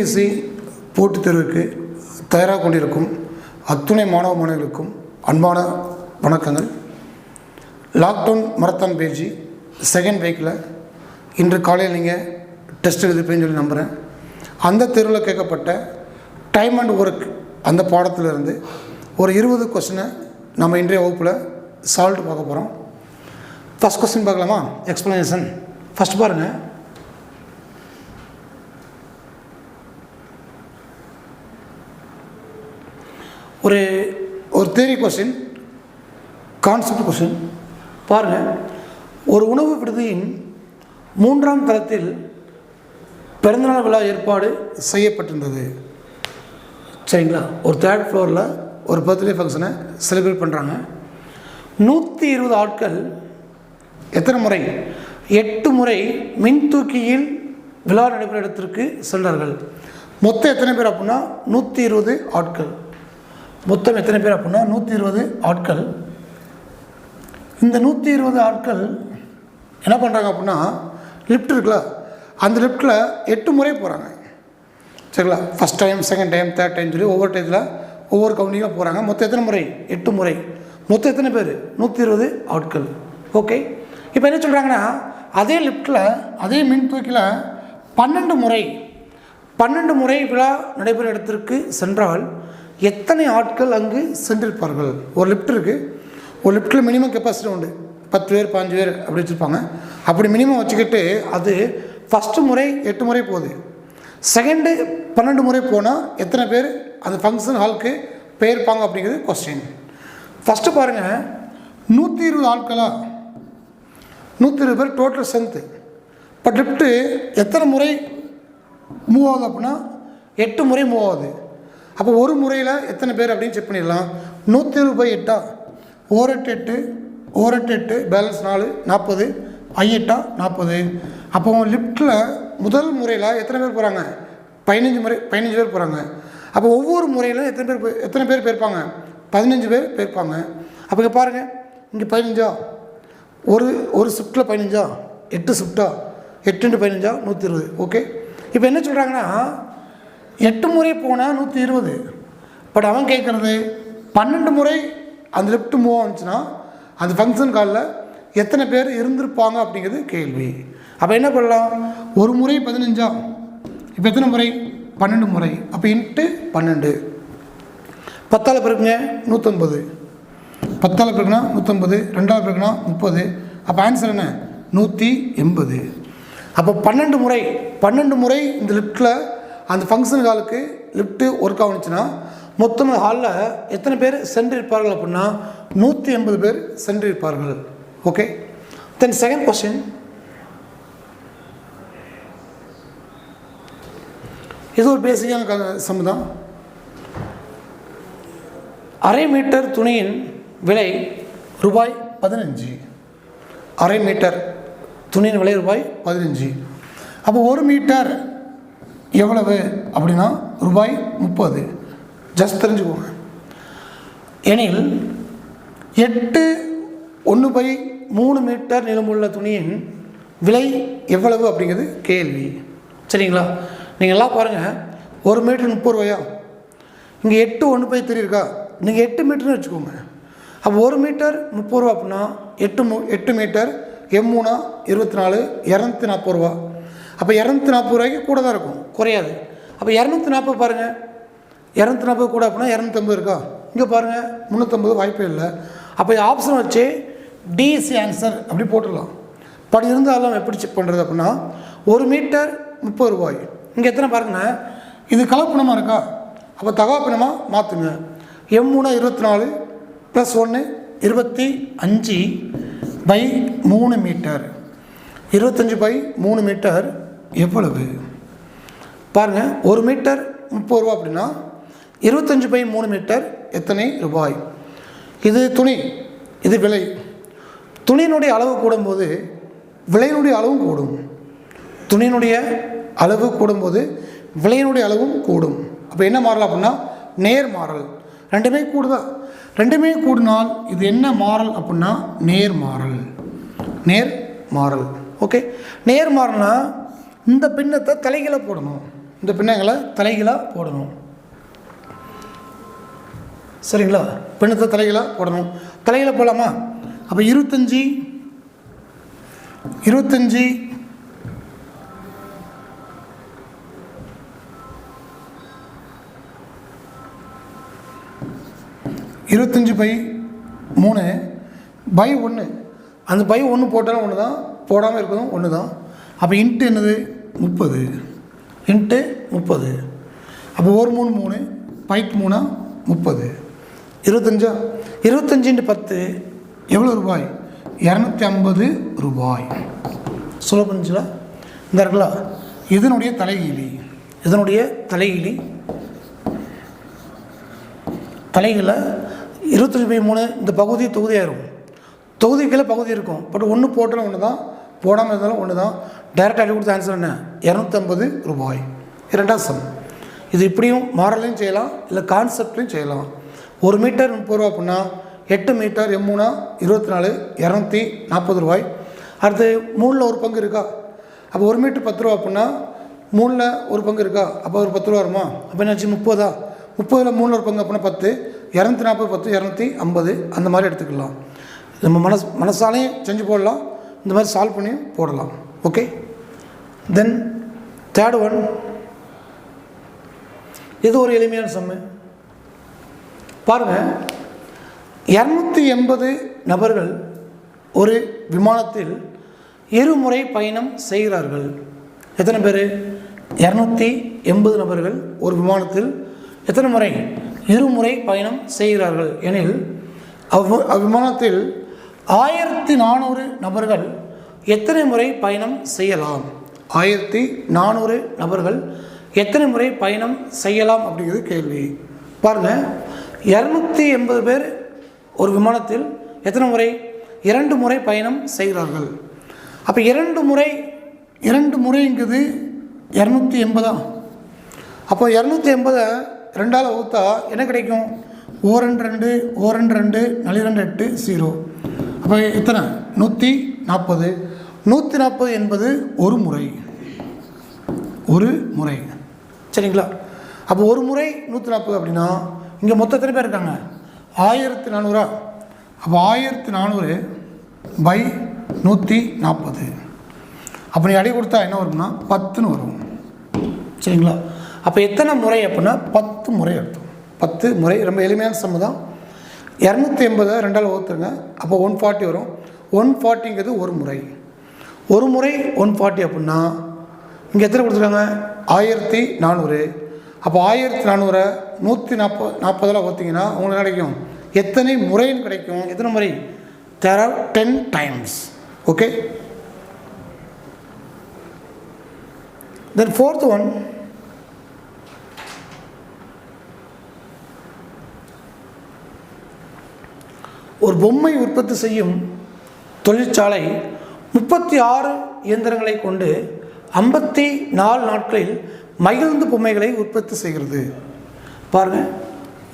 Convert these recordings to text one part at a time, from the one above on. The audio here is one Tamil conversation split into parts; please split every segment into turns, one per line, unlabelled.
டிஎன்பிஎஸ்சி போட்டித் தேர்வுக்கு தயாராக கொண்டிருக்கும் அத்துணை மாணவ மாணவர்களுக்கும் அன்பான வணக்கங்கள். லாக்டவுன் மரத்தான் பேஜி செகண்ட் வீக்கில் இன்று காலையில் நீங்கள் டெஸ்ட் எழுதிப்பேன்னு சொல்லி நம்புகிறேன். அந்த தேர்வில் கேட்கப்பட்ட டைம் அண்ட் ஒர்க் அந்த பாடத்திலிருந்து ஒரு 20 கொஸ்டினை நம்ம இன்றைய வகுப்பில் சால்வ் பார்க்க போகிறோம். ஃபஸ்ட் கொஸ்டின் பார்க்கலாமா? எக்ஸ்ப்ளனேஷன் ஃபஸ்ட் பாருங்கள். ஒரு தியரி கொஸ்டின், கான்செப்ட் கொஸ்டின் பாருங்கள். ஒரு உணவு விடுதியின் 3ஆம் தளத்தில் பிறந்தநாள் விழா ஏற்பாடு செய்யப்பட்டிருந்தது. சரிங்களா? ஒரு 3rd ஃப்ளோரில் ஒரு பர்த்டே ஃபங்க்ஷனை செலிப்ரேட் பண்ணுறாங்க. 120 ஆட்கள் எத்தனை முறை? 8 முறை மின் தூக்கியில் விழா நடைபெறும் இடத்திற்கு சென்றார்கள். மொத்தம் எத்தனை பேர் அப்படின்னா 120 ஆட்கள். மொத்தம் எத்தனை பேர் அப்படின்னா 120 ஆட்கள். இந்த 120 ஆட்கள் என்ன பண்ணுறாங்க அப்படின்னா, லிஃப்ட் இருக்குல்ல, அந்த லிஃப்ட்டில் 8 முறை போகிறாங்க. சரிங்களா? First time, second time, third time சொல்லி ஒவ்வொரு டைத்தில் ஒவ்வொரு கவுண்டிங்காக போகிறாங்க. மொத்தம் எத்தனை முறை? 8 முறை. மொத்தம் எத்தனை பேர்? 120 ஆட்கள். ஓகே. இப்போ என்ன சொல்கிறாங்கன்னா, அதே லிஃப்ட்டில் அதே மின் தூக்கில் 12 முறை விழா நடைபெறும் இடத்திற்கு சென்றால் எத்தனை ஆட்கள் அங்கு சென்றிருப்பார்கள்? ஒரு லிஃப்ட் இருக்குது. ஒரு லிஃப்ட்டில் மினிமம் கெப்பாசிட்டி உண்டு, 10 பேர் 15 பேர் அப்படி வச்சுருப்பாங்க. அப்படி மினிமம் வச்சுக்கிட்டு அது ஃபஸ்ட்டு முறை 8 முறை போகுது, செகண்டு 12 முறை போனால் எத்தனை பேர் அந்த ஃபங்க்ஷன் ஹாலுக்கு போயிருப்பாங்க அப்படிங்கிறது கொஸ்டின். ஃபஸ்ட்டு பாருங்கள், 120 ஆட்களா? 120 பேர் டோட்டல் ஸ்ட்ரென்த்து. பட் லிஃப்ட்டு எத்தனை முறை மூவ் ஆகுது அப்படின்னா 8 முறை மூவ் ஆகுது. அப்போ ஒரு முறையில் எத்தனை பேர் அப்படின்னு செக் பண்ணிடலாம். 120/8 8 பேலன்ஸ் 4 40 8 40. அப்போ லிஃப்ட்டில் முதல் முறையில் எத்தனை பேர் போகிறாங்க? 15 பேர் போகிறாங்க. அப்போ ஒவ்வொரு முறையில் எத்தனை பேர் போயிருப்பாங்க? 15 பேர் போயிருப்பாங்க. அப்போ இங்கே பாருங்கள், இங்கே 15 ஒரு ஷிஃப்ட்டில் 15 8 ஷிஃப்ட்டா? 8 × 15 120. ஓகே. இப்போ என்ன சொல்கிறாங்கன்னா, 8 முறை போனால் 120. பட் அவன் கேட்குறது 12 முறை அந்த லிஃப்ட் மூவ் ஆச்சுன்னா அந்த ஃபங்க்ஷன் காலில் எத்தனை பேர் இருந்திருப்பாங்க அப்படிங்கிறது கேள்வி. அப்போ என்ன பண்ணலாம்? ஒரு முறை 15. இப்போ எத்தனை முறை? 12 முறை. அப்போ இன்ட்டு 12. 10ஆல் பெருக்குங்க 150. 10ஆல் பெருக்குனா 150, 2ஆல் பெருக்குனா 30. அப்போ ஆன்சர் என்ன? 180. அப்போ 12 முறை இந்த லிஃப்ட்டில் அந்த ஃபங்க்ஷன் ஹாலுக்கு லிஃப்ட்டு ஒர்க் ஆகுனுச்சுன்னா மொத்தமாக ஹாலில் எத்தனை பேர் சென்றிருப்பார்கள் அப்படின்னா 180 பேர் சென்றிருப்பார்கள். ஓகே. Then second question. இது ஒரு பேசிக்கான சம் தான். அரை மீட்டர் துணியின் விலை ரூபாய் 15. அரை மீட்டர் துணியின் விலை ரூபாய் 15. அப்போ 1 மீட்டர் எவ்வளவு அப்படின்னா ரூபாய் 30. ஜஸ்ட் தெரிஞ்சுக்கோங்க. எனில் 8 1/3 மீட்டர் நீளமுள்ள துணியின் விலை எவ்வளவு அப்படிங்கிறது கேள்வி. சரிங்களா? நீங்கள் எல்லாம் பாருங்கள், 1 மீட்டர் 30 ரூபாயா? இங்கே 8 1/3 இருக்கா? நீங்கள் 8 மீட்டர்னு வச்சுக்கோங்க. அப்போ 1 மீட்டர் 30 ரூபா அப்படின்னா 8 மீட்டர் 3 24 240 ரூபா. அப்போ 240 ரூபாய்க்கு கூட தான் இருக்கும், குறையாது. அப்போ 240 பாருங்கள், 240 கூட அப்படின்னா 250 இருக்கா? இங்கே பாருங்கள் 350, வாய்ப்பே இல்லை. அப்போ ஆப்ஷன் வச்சு டிசி ஆன்சர் அப்படி போட்டுடலாம். பட் இருந்தாலும் எப்படி செக் பண்ணுறது அப்படின்னா 1 மீட்டர் 30 ரூபாய். இங்கே எத்தனை பாருங்கண்ணா, இது கலப்பினமாக இருக்கா? அப்போ தகாப்பினமாக மாற்றுங்க. 3 24 + 1 25/3 மீட்டர். 25/3 மீட்டர் எவ்வளவு பாருங்கள். 1 மீட்டர் 30 ரூபா அப்படின்னா 25/3 மீட்டர் எத்தனை ரூபாய்? இது துணி, இது விலை. துணியினுடைய அளவு கூடும்போது விலையினுடைய அளவும் கூடும். துணியினுடைய அளவு கூடும்போது விலையினுடைய அளவும் கூடும். அப்போ என்ன மாறலாம் அப்படின்னா நேர் மாறல். ரெண்டுமே கூடுதா? ரெண்டுமே கூடினால் இது என்ன மாறல் அப்படின்னா நேர் மாறல். ஓகே. நேர் மாறல்னா இந்த பின்னத்தை தலைகீழ போடணும். இந்த பின்னங்களை தலைகீழாக போடணும். சரிங்களா? பின்னத்தை தலைகீழாக போடணும். தலைகீழாக போடலாமா? அப்போ 25 பை 3 பை 1. அந்த பை 1 போட்டாலும் ஒன்று தான், போடாமல் இருக்கிறதும் ஒன்று தான். அப்போ இன்ட்டு என்னது? 30 இன்ட்டு 30. அப்போ 1 3 3 பைக்கு 3 30. 25 25 × 10 எவ்வளோ ரூபாய்? 250 ரூபாய். சொல்ல புரிஞ்சுங்களா? இந்த இருக்குல்ல, இதனுடைய தலைகீழ 25 பை 3 இந்த பகுதி தொகுதியாயிரும். தொகுதிக்குள்ள பகுதி இருக்கும். பட் 1 போட்டாலும் ஒன்று தான், போடாமல் இருந்தாலும் ஒன்று தான். டைரெக்டாக அடி கொடுத்த ஆன்சர் என்ன? 250 ரூபாய். இரண்டாவது சம். இது இப்படியும் மாடலையும் செய்யலாம், இல்லை கான்செப்ட்லையும் செய்யலாம். 1 மீட்டர் 30 ரூபா அப்படின்னா 8 மீட்டர் M3 24 240 ரூபாய். அடுத்து 3ல் ஒரு பங்கு இருக்கா? அப்போ 1 மீட்டர் 10 ரூபா அப்படின்னா 3ல் ஒரு பங்கு இருக்கா? அப்போ ஒரு 10 ரூபா வருமா? அப்போ என்னாச்சு? 30. 30ல் 3ல் ஒரு பங்கு அப்படின்னா 10. 240 10 250 அந்த மாதிரி எடுத்துக்கலாம். நம்ம மனசாலையும் செஞ்சு போடலாம், இந்த மாதிரி சால்வ் பண்ணி போடலாம். ஓகே. தென் தேர்ட் ஒன், இது ஒரு எளிமையான சம்மு. பாருங்கள், 280 நபர்கள் ஒரு விமானத்தில் இருமுறை பயணம் செய்கிறார்கள். எத்தனை பேர்? 280 நபர்கள் ஒரு விமானத்தில் எத்தனை முறை? இருமுறை பயணம் செய்கிறார்கள் எனில் அவ்விமானத்தில் 1400 நபர்கள் எத்தனை முறை பயணம் செய்யலாம்? 1400 நபர்கள் எத்தனை முறை பயணம் செய்யலாம் அப்படிங்கிறது கேள்வி. பாருங்கள், 280 பேர் ஒரு விமானத்தில் எத்தனை முறை? 2 முறை பயணம் செய்கிறார்கள். அப்போ 2 முறைங்கிறது 280. அப்போ 280 2ஆல் வகுத்தா என்ன கிடைக்கும்? 2 2 2 2 8 0. அப்போ எத்தனை? 140. 140 என்பது ஒரு முறை. சரிங்களா? அப்போ ஒரு முறை 140 அப்படின்னா இங்கே மொத்தம் எத்தனை பேர் இருக்காங்க? 1400. அப்போ 1400 பை 140. அப்போ நீ அடி கொடுத்தா என்ன வரும்னா 10ன்னு வரும். சரிங்களா? அப்போ எத்தனை முறை அப்படின்னா 10 முறை எடுத்தோம். 10 முறை. ரொம்ப எளிமையான சம்மு தான். 280 2ஆல் வகுத்துருங்க. அப்போ 140 வரும். 140ங்கிறது ஒரு முறை. 140 அப்படின்னா இங்கே எத்தனை கொடுத்துருக்காங்க? 1400. அப்போ 1400 140 வகுத்தீங்கன்னா உங்களுக்கு கிடைக்கும் எத்தனை முறைன்னு கிடைக்கும்? எத்தனை முறை? There are 10 times. Okay. Then fourth one, ஒரு பொம்மை உற்பத்தி செய்யும் தொழிற்சாலை 36 இயந்திரங்களை கொண்டு 54 நாட்களில் மகிழ்ந்து பொம்மைகளை உற்பத்தி செய்கிறது. பாருங்கள்,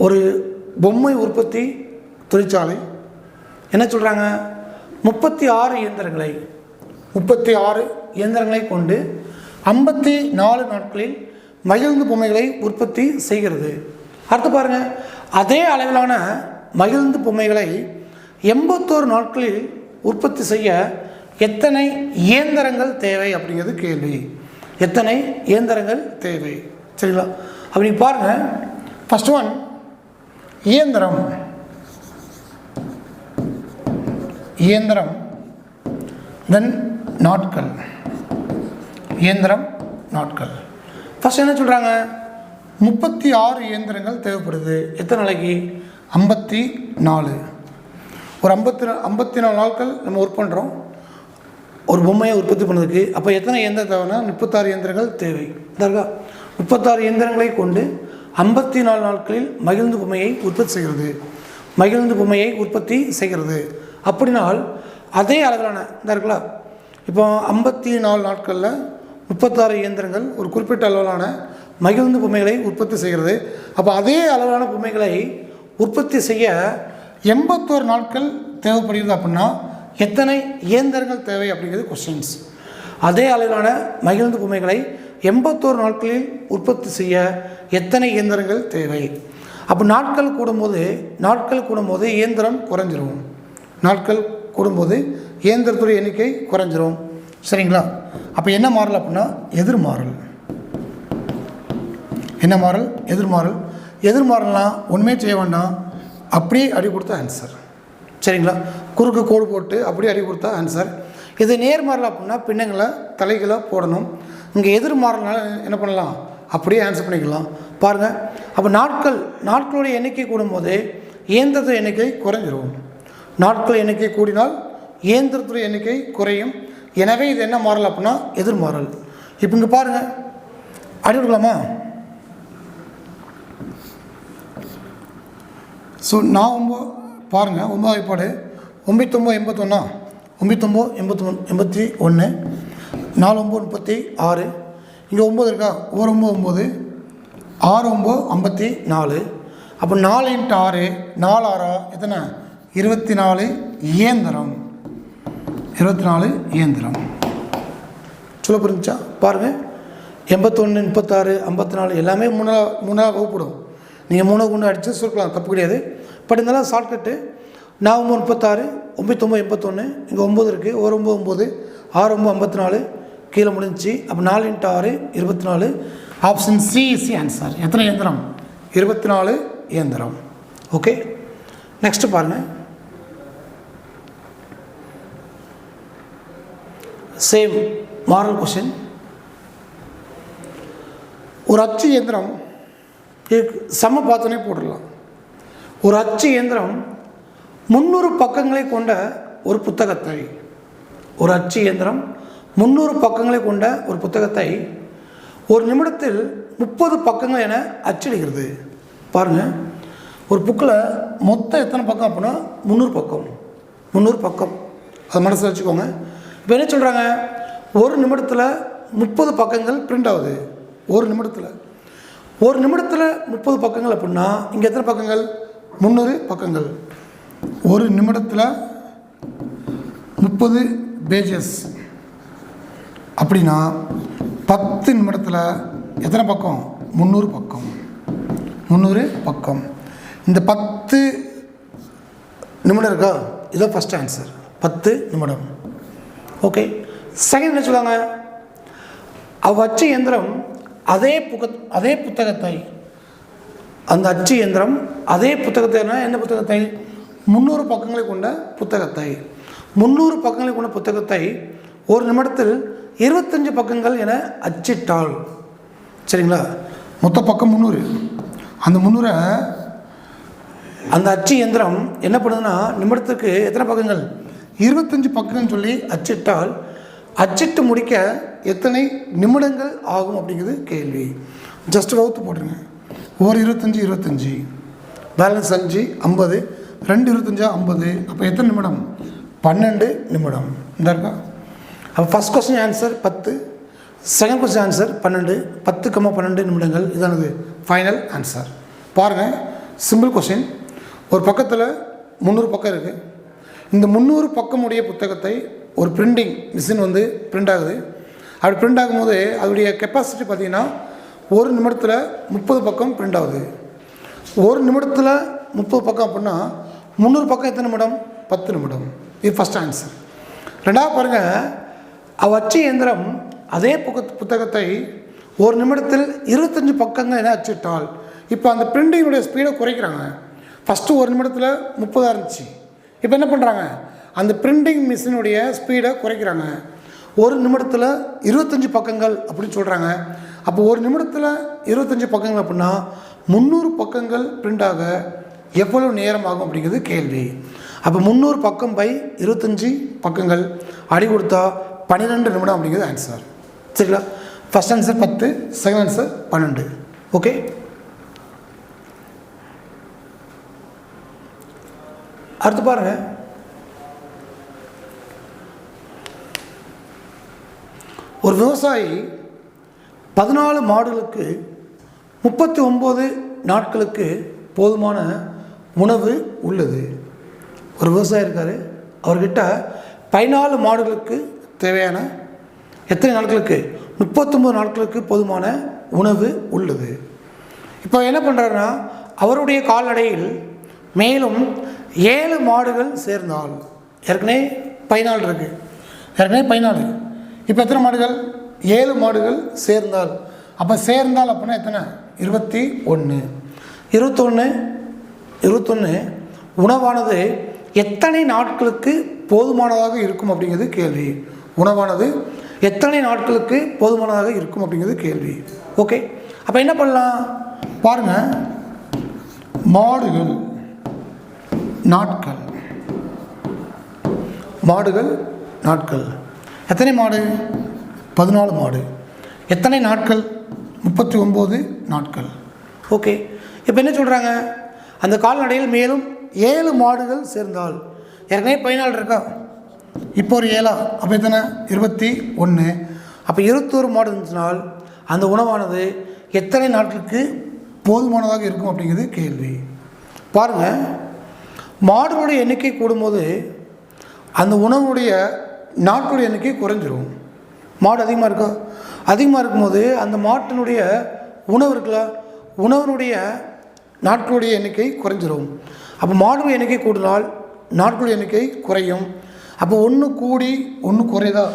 ஒரு பொம்மை உற்பத்தி தொழிற்சாலை என்ன சொல்கிறாங்க? 36 இயந்திரங்களை கொண்டு 54 நாட்களில் மகிழ்ந்து பொம்மைகளை உற்பத்தி செய்கிறது. அடுத்து பாருங்கள், அதே அளவிலான மகிழ்ந்து பொம்மைகளை 81 நாட்களில் உற்பத்தி செய்ய எத்தனை இயந்திரங்கள் தேவை அப்படிங்கிறது கேள்வி. எத்தனை இயந்திரங்கள் தேவை? சரிங்களா? அப்படி பாருங்கள், ஃபர்ஸ்ட் ஒன் இயந்திரம். தென் நாட்கள். ஃபர்ஸ்ட் என்ன சொல்கிறாங்க? 36 இயந்திரங்கள் தேவைப்படுது. எத்தனை நாளைக்கு? 54. ஒரு 54 நாட்கள் நம்ம ஒர்க் பண்ணுறோம் ஒரு பொம்மையை உற்பத்தி பண்ணுறதுக்கு. அப்போ எத்தனை இயந்திரம் தேவைன்னா 36 இயந்திரங்கள் தேவை. இதற்கா 36 இயந்திரங்களை கொண்டு 54 நாட்களில் மகிழ்ந்து பொம்மையை உற்பத்தி செய்கிறது. அப்படினால் அதே அளவிலான இந்த இருக்குல்ல, இப்போ 54 நாட்களில் 36 இயந்திரங்கள் ஒரு குறிப்பிட்ட அளவிலான மகிழ்ந்து பொம்மைகளை உற்பத்தி செய்கிறது. அப்போ அதே அளவிலான பொம்மைகளை உற்பத்தி செய்ய 81 நாட்கள் தேவைப்படுகிறது. அப்படின்னா எத்தனை இயந்திரங்கள் தேவை அப்படிங்கிறது கொஸ்டின்ஸ். அதே அளவிலான மகிழ்ந்து பொம்மைகளை 81 நாட்களில் உற்பத்தி செய்ய எத்தனை இயந்திரங்கள் தேவை? அப்போ நாட்கள் கூடும்போது இயந்திரம் குறைஞ்சிரும். நாட்கள் கூடும்போது இயந்திரத்துடைய எண்ணிக்கை குறைஞ்சிரும். சரிங்களா? அப்போ என்ன மாறல் அப்படின்னா எதிர்மாறல். என்ன மாறல்? எதிர்மாறல். எதிர்மாறல்னால் ஒன்றுமே செய்ய வேண்டாம், அப்படியே அடி கொடுத்தா ஆன்சர். சரிங்களா? குறுக்கு கோடு போட்டு அப்படியே அடி கொடுத்தா ஆன்சர். இது நேர்மாறல் அப்படின்னா பின்னங்களை தலைகளை போடணும். இங்கே எதிர்மாறல்னால என்ன பண்ணலாம்? அப்படியே ஆன்சர் பண்ணிக்கலாம். பாருங்கள், அப்போ நாட்களுடைய எண்ணிக்கை கூடும்போது இயந்திரத்துடைய எண்ணிக்கை குறைஞ்சிரும். நாட்கள் எண்ணிக்கை கூடினால் இயந்திரத்துடைய எண்ணிக்கை குறையும். எனவே இது என்ன மாறல் அப்படின்னா எதிர்மாறல். இப்போ இங்கே பாருங்கள், அடி கொடுக்கலாமா? ஸோ நான் பாருங்கள், 9 வாய்ப்பாடு 99 81 99 81 4 9 36. இங்கே 9 இருக்கா? 1 9 9 6 9 54. அப்போ 4 × 6 4 6 எத்தனை? 24 இயந்திரம். 24 இயந்திரம். சொல்ல புரிஞ்சுச்சா? பாருங்கள், 81 36 54 எல்லாமே மூணாக வகுப்படும். நீங்கள் 3 கொண்டு அடித்து சுருக்கலாம், தப்பு கிடையாது. பட் இருந்தாலும் ஷார்ட்கட்டு 4 36 9 81. இங்கே 9 இருக்குது, 1 9 6 54 கீழே முடிஞ்சிச்சு. அப்போ 4 × 6 24. Option C is answer. எத்தனை இயந்திரம்? 24 இயந்திரம். ஓகே, நெக்ஸ்ட்டு பாருங்கள். Same moral question. ஒரு அச்சு இயந்திரம் சம பார்த்தோன்னே போட்டுடலாம். ஒரு அச்சு இயந்திரம் 300 பக்கங்களை கொண்ட ஒரு புத்தகத்தை, ஒரு அச்சு இயந்திரம் 300 பக்கங்களை கொண்ட ஒரு புத்தகத்தை ஒரு நிமிடத்தில் 30 பக்கங்கள் என அச்சிடுகிறது. பாருங்கள், ஒரு புக்கில் மொத்தம் எத்தனை பக்கம் அப்படின்னா 300 பக்கம். 300 பக்கம், அதை மனசில் வச்சுக்கோங்க. இப்போ என்ன சொல்கிறாங்க? ஒரு நிமிடத்தில் 30 பக்கங்கள் பிரிண்ட் ஆகுது. ஒரு நிமிடத்தில் 30 பக்கங்கள் அப்படின்னா இங்கே எத்தனை பக்கங்கள்? 300 பக்கங்கள். ஒரு நிமிடத்தில் 30 பேஜஸ் அப்படின்னா 10 நிமிடத்தில் எத்தனை பக்கம்? 300 பக்கம். 300 பக்கம். இந்த 10 நிமிடம் இருக்கா? இதுதான் ஃபஸ்ட் ஆன்சர், 10 நிமிடம். ஓகே, செகண்ட் என்ன சொல்லுவாங்க? அச்சு இயந்திரம் அதே புத்தகத்தை, அந்த அச்சு இயந்திரம் அதே புத்தகத்தை, என்ன புத்தகத்தை? 300 பக்கங்களை கொண்ட புத்தகத்தை. 300 பக்கங்களை கொண்ட புத்தகத்தை ஒரு நிமிடத்தில் 25 பக்கங்கள் என அச்சிட்டால். சரிங்களா? மொத்த பக்கம் 300. அந்த 300 அந்த அச்சு இயந்திரம் என்ன பண்ணுதுன்னா நிமிடத்துக்கு எத்தனை பக்கங்கள்? 25 பக்கங்கள்னு சொல்லி அச்சிட்டால் அச்சிட்டு முடிக்க எத்தனை நிமிடங்கள் ஆகும் அப்படிங்கிறது கேள்வி. ஜஸ்ட் வகுத்து போட்டுருங்க. ஒரு 25 பேலன்ஸ் 5 50, 2 25 50. அப்போ எத்தனை நிமிடம்? 12 நிமிடம். இந்த இருக்கா? அப்போ first question answer 10, second question answer 12. 10,12 நிமிடங்கள் இதானது ஃபைனல் ஆன்சர். பாருங்கள், சிம்பிள் கொஸ்டின். ஒரு பக்கத்தில் 300 பக்கம் இருக்குது. இந்த 300 பக்கம் உடைய புத்தகத்தை ஒரு பிரிண்டிங் மிஷின் பிரிண்ட் ஆகுது. அப்படி பிரிண்ட் ஆகும்போது அதோடைய கெப்பாசிட்டி பார்த்திங்கன்னா ஒரு நிமிடத்தில் 30 பக்கம் பிரிண்ட் ஆகுது. ஒரு நிமிடத்தில் 30 பக்கம் அப்படின்னா 300 பக்கம் எத்தனை நிமிடம்? 10 நிமிடம். இது ஃபஸ்ட் ஆன்சர். ரெண்டாவது பாருங்கள், அச்சு இயந்திரம் அதே புத்தகத்தை ஒரு நிமிடத்தில் 25 பக்கங்கள் என அச்சிட்டால். இப்போ அந்த பிரிண்டிங்குடைய ஸ்பீடை குறைக்கிறாங்க. ஃபஸ்ட்டு ஒரு நிமிடத்தில் 30 இருந்துச்சு. இப்போ என்ன பண்ணுறாங்க? அந்த பிரிண்டிங் மிஷினுடைய ஸ்பீடை குறைக்கிறாங்க. ஒரு நிமிடத்தில் 25 பக்கங்கள் அப்படின்னு சொல்கிறாங்க. அப்போ ஒரு நிமிடத்தில் 25 பக்கங்கள் அப்படின்னா 300 பக்கங்கள் பிரிண்ட் ஆக எவ்வளவு நேரம் ஆகும் அப்படிங்கிறது கேள்வி. அப்போ 300 பக்கம் பை 25 பக்கங்கள் அடி கொடுத்தா 12 நிமிடம் அப்படிங்கிறது ஆன்சர். சரிங்களா? First answer 10, second answer 12. Okay, அடுத்து பாருங்கள். ஒரு விவசாயி 14 மாடுகளுக்கு 39 நாட்களுக்கு போதுமான உணவு உள்ளது. ஒரு விவசாயி இருக்கார், அவர்கிட்ட 14 மாடுகளுக்கு தேவையான எத்தனை நாட்களுக்கு? 39 நாட்களுக்கு போதுமான உணவு உள்ளது. இப்போ என்ன பண்ணுறாருன்னா, அவருடைய கால்நடையில் மேலும் 7 மாடுகள் சேர்ந்தால், ஏற்கனவே 14 இருக்குது, ஏற்கனவே 14, இப்போ எத்தனை மாடுகள்? 7 மாடுகள் சேர்ந்தால். அப்போ சேர்ந்தால் அப்படின்னா எத்தனை? 21. 21 உணவானது எத்தனை நாட்களுக்கு போதுமானதாக இருக்கும் அப்படிங்கிறது கேள்வி. உணவானது எத்தனை நாட்களுக்கு போதுமானதாக இருக்கும் அப்படிங்கிறது கேள்வி. ஓகே, அப்போ என்ன பண்ணலாம் பாருங்கள். மாடுகள் நாட்கள், மாடுகள் நாட்கள். எத்தனை மாடு? 14 மாடு. எத்தனை நாட்கள்? 39 நாட்கள். ஓகே, இப்போ என்ன சொல்கிறாங்க? அந்த கால்நடையில் மேலும் 7 மாடுகள் சேர்ந்தால், ஏற்கனவே 14 இருக்கா, இப்போ ஒரு 7, அப்போ எத்தனை? 21. அப்போ 21 மாடு இருந்துச்சுனால் அந்த உணவானது எத்தனை நாட்களுக்கு போதுமானதாக இருக்கும் அப்படிங்கிறது கேள்வி. பாருங்கள், மாடுகளுடைய எண்ணிக்கை கூடும்போது அந்த உணவுடைய நாட்களுடைய எண்ணிக்கை குறைஞ்சிரும். மாடு அதிகமாக இருக்கா, அதிகமாக இருக்கும்போது அந்த மாட்டினுடைய உணவு இருக்குல்ல, உணவினுடைய நாட்களுடைய எண்ணிக்கை குறைஞ்சிரும். அப்போ மாடுடைய எண்ணிக்கை கூடினால் நாட்களுடைய எண்ணிக்கை குறையும். அப்போ ஒன்று கூடி ஒன்று குறையுதா,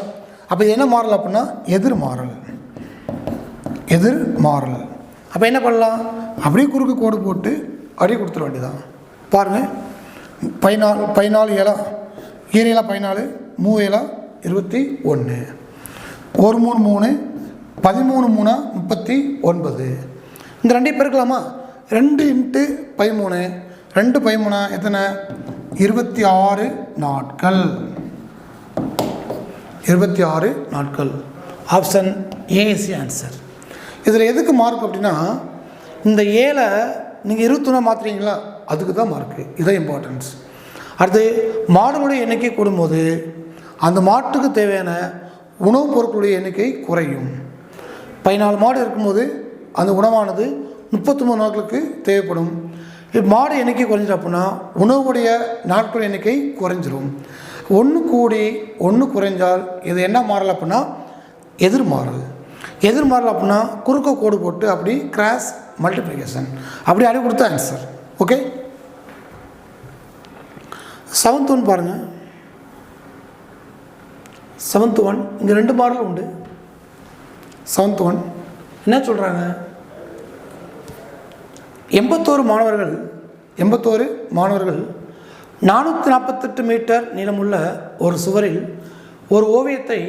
அப்போ என்ன மாறல் அப்படின்னா எதிர்மாறல். எதிர்மாறல். அப்போ என்ன பண்ணலாம்? அப்படியே குறுக்கு கோடு போட்டு அடி கொடுத்துட வேண்டியதான். பாருங்கள், 14 7 7 14 3 7 21 1 3 3 13 3 39. இந்த ரெண்டையும் பெருக்கலாமா? 2 × 13 2 13 எத்தனை? 26 நாட்கள். 26 நாட்கள். Option A is answer. இதில் எதுக்கு மார்க் அப்படின்னா, இந்த 7 நீங்கள் 21 மாற்றுறீங்களா, அதுக்கு தான் மார்க்கு. இதுதான் இம்பார்ட்டன்ஸ். அடுத்து, மாடுகளுடைய எண்ணிக்கை கூடும்போது அந்த மாட்டுக்கு தேவையான உணவுப் பொருட்களுடைய எண்ணிக்கை குறையும். 14 மாடு இருக்கும்போது அந்த உணவானது 39 நாட்களுக்கு தேவைப்படும். மாடு எண்ணிக்கை குறைஞ்சிடும் அப்படின்னா உணவுடைய நாட்கள் எண்ணிக்கை குறைஞ்சிரும். ஒன்று கூடி ஒன்று குறைஞ்சால் இது என்ன மாறல் அப்படின்னா எதிர்மாறல். எதிர்மாறல் அப்படின்னா குறுக்க கோடு போட்டு அப்படி கிராஸ் மல்டிப்ளிகேஷன் அப்படி அடி கொடுத்த ஆன்சர். ஓகே, 7th ஒன் பாருங்கள். 7th ஒன் இங்கே 2 மாடல் உண்டு. 7th ஒன் என்ன சொல்கிறாங்க? 81 மாணவர்கள் 448 மீட்டர் நீளமுள்ள ஒரு சுவரில் ஒரு ஓவியத்தை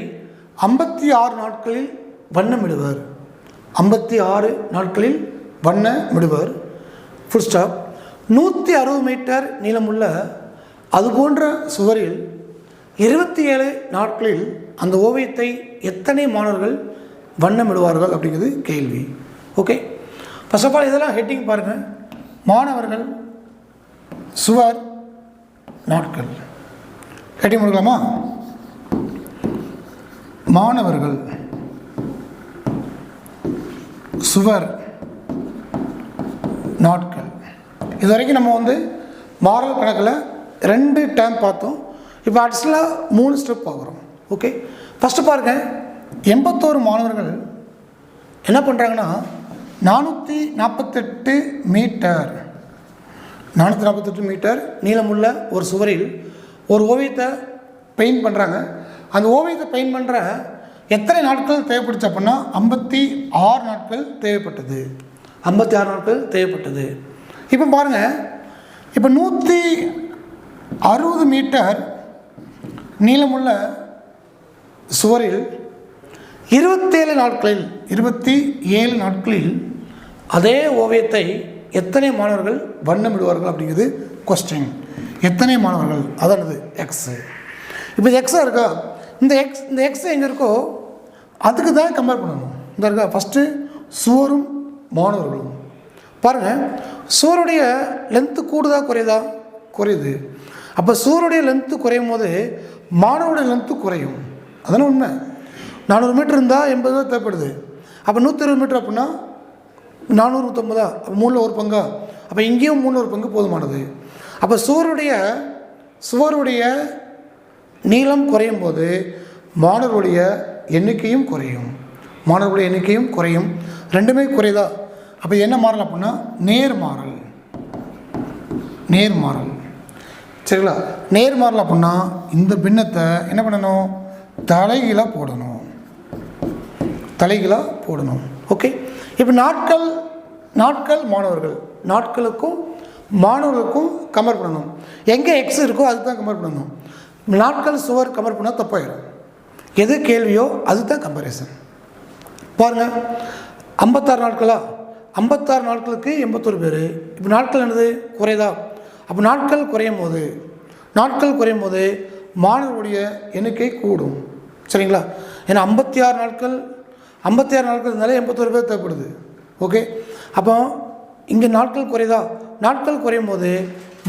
56 நாட்களில் வண்ணமிடுவர். 56 நாட்களில் வண்ணமிடுவர். Full stop. 160 மீட்டர் நீளமுள்ள அதுபோன்ற சுவரில் 27 நாட்களில் அந்த ஓவியத்தை எத்தனை மாணவர்கள் வண்ணமிடுவார்கள் அப்படிங்கிறது கேள்வி. ஓகே, ஃபர்ஸ்ட் ஆஃப் ஆல் இதெல்லாம் ஹெட்டிங் பாருங்கள். மாணவர்கள், சுவர், நாட்கள். ஹெட்டிங் கொடுக்கலாமா? மாணவர்கள், சுவர், நாட்கள். இது வரைக்கும் நம்ம மாரல் கணக்கில் 2 டேர்ம் பார்த்தோம். இப்போ அடிஷ்னலாக 3 ஸ்டெப் பார்க்குறோம். ஓகே, ஃபஸ்ட்டு பாருங்கள். 81 மாணவர்கள் என்ன பண்ணுறாங்கன்னா 448 மீட்டர் நீளமுள்ள ஒரு சுவரில் ஒரு ஓவியத்தை பெயிண்ட் பண்ணுறாங்க. அந்த ஓவியத்தை பெயிண்ட் பண்ணுற எத்தனை நாட்கள் தேவைப்பட்டுச்சு அப்படின்னா 56 நாட்கள் தேவைப்பட்டது. 56 நாட்கள் தேவைப்பட்டது. இப்போ பாருங்கள், இப்போ 160 மீட்டர் நீளமுள்ள சுவரில் 27 நாட்களில் அதே ஓவியத்தை எத்தனை மாணவர்கள் வண்ணமிடுவார்கள் அப்படிங்கிறது கொஸ்டின். எத்தனை மாணவர்கள், அதானது எக்ஸு. இப்போ இது எக்ஸாக இருக்கா, இந்த எக்ஸ் எங்கே இருக்கோ அதுக்கு தான் கம்பேர் பண்ணணும். இந்த இருக்கா ஃபஸ்ட்டு சுவரும் மாணவர்களும். பாருங்கள், சுவருடைய லென்த்து கூடுதா குறையுதா? குறையுது. அப்போ சுவருடைய லென்த்து குறையும் போது மாணவருடைய லென்த்து குறையும். அதனால் உண்மை. 400 மீட்டர் இருந்தால் 80 ரூபா தேவைப்படுது. அப்போ 120 மீட்டர் அப்படின்னா 400 150. அப்போ 3ல் 1 பங்கா? அப்போ இங்கேயும் 3ல் 1 பங்கு போதுமானது. அப்போ சுவருடைய நீளம் குறையும் போது மாணவருடைய எண்ணிக்கையும் குறையும். மாணவர்களுடைய எண்ணிக்கையும் குறையும். ரெண்டுமே குறையுதா? அப்போ என்ன மாறல் அப்படின்னா நேர்மாறல். நேர்மாறல் சரிங்களா? நேர்மாறல் அப்படின்னா இந்த பின்னத்தை என்ன பண்ணணும்? தலைகீழாக போடணும். தலைகீழாக போடணும். ஓகே. இப்போ நாட்கள் நாட்களுக்கும் மாணவர்களுக்கும் கம்பேர் பண்ணணும். எங்கே எக்ஸ் இருக்கோ அதுக்கு தான் கம்பேர் பண்ணணும். நாட்கள் சுவர் கம்பேர் பண்ணால் தப்பாயிடும். எது கேள்வியோ அதுதான் கம்பேரிசன். பாருங்கள், 56 நாட்களா? 56 நாட்களுக்கு 81 பேர். இப்போ நாட்கள் என்னது? குறைதா? அப்போ நாட்கள் குறையும் போது மாணவர்களுடைய எண்ணிக்கை கூடும். சரிங்களா? ஏன்னா 56 நாட்கள் இருந்தாலே 81 பேர் தேவைப்படுது. ஓகே. அப்போ இங்கே நாட்கள் குறைதா? நாட்கள் குறையும் போது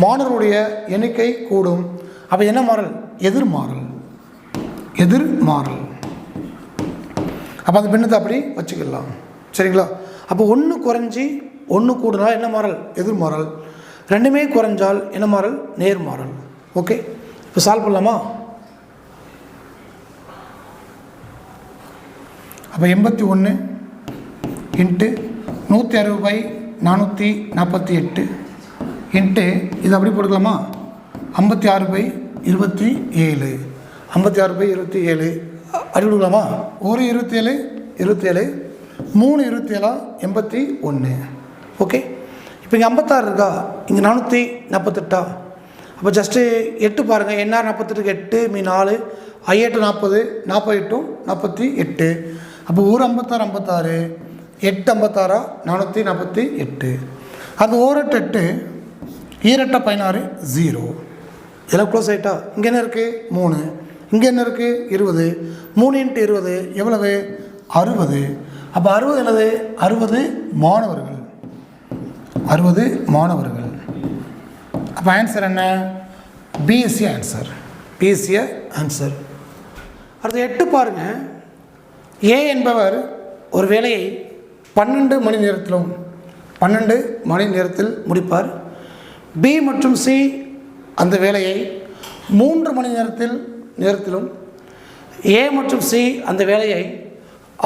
மாணவர்களுடைய எண்ணிக்கை கூடும். அப்போ என்ன மாறல்? எதிர்மாறல். அப்போ அந்த பின்னத்தை அப்படி வச்சுக்கலாம். சரிங்களா? அப்போ 1 குறைஞ்சி 1 கூடுனா என்ன மாறல்? எதிர்மாறல். ரெண்டுமே குறைஞ்சால் என்ன மாறல்? நேர்மாறல். ஓகே. இப்போ சால்வ் பண்ணலாமா? அப்போ 81 இன்ட்டு 160/448 இன்ட்டு இது அப்படி போட்டுக்கலாமா? 56/27 56/27 அப்படி கொடுக்கலாமா? ஒரு 27 3 27 81. ஓகே. இப்போ இங்கே 56 இருக்கா, இங்கே 448. அப்போ ஜஸ்ட்டு 8 பாருங்கள். என்ன 48க்கு 8 மீ 4 8 40 48 48. அப்போ ஒரு 56 8 56 448. அது ஓரட்டு 8 ஈரட்ட 16 0. இதெல்லாம் க்ளோஸ் ஆகிட்டா? இங்கே என்ன இருக்குது? 3. இங்கே என்ன இருக்குது? 20. 3 × 20 எவ்வளவு? 60. அப்போ 60 என்னது? 60 மாணவர்கள். அப்போ ஆன்சர் என்ன? BSc answer. அடுத்து 8 பாருங்கள். ஏ என்பவர் ஒரு வேலையை 12 மணி நேரத்தில் முடிப்பார். பி மற்றும் சி அந்த வேலையை 3 மணி நேரத்திலும் ஏ மற்றும் சி அந்த வேலையை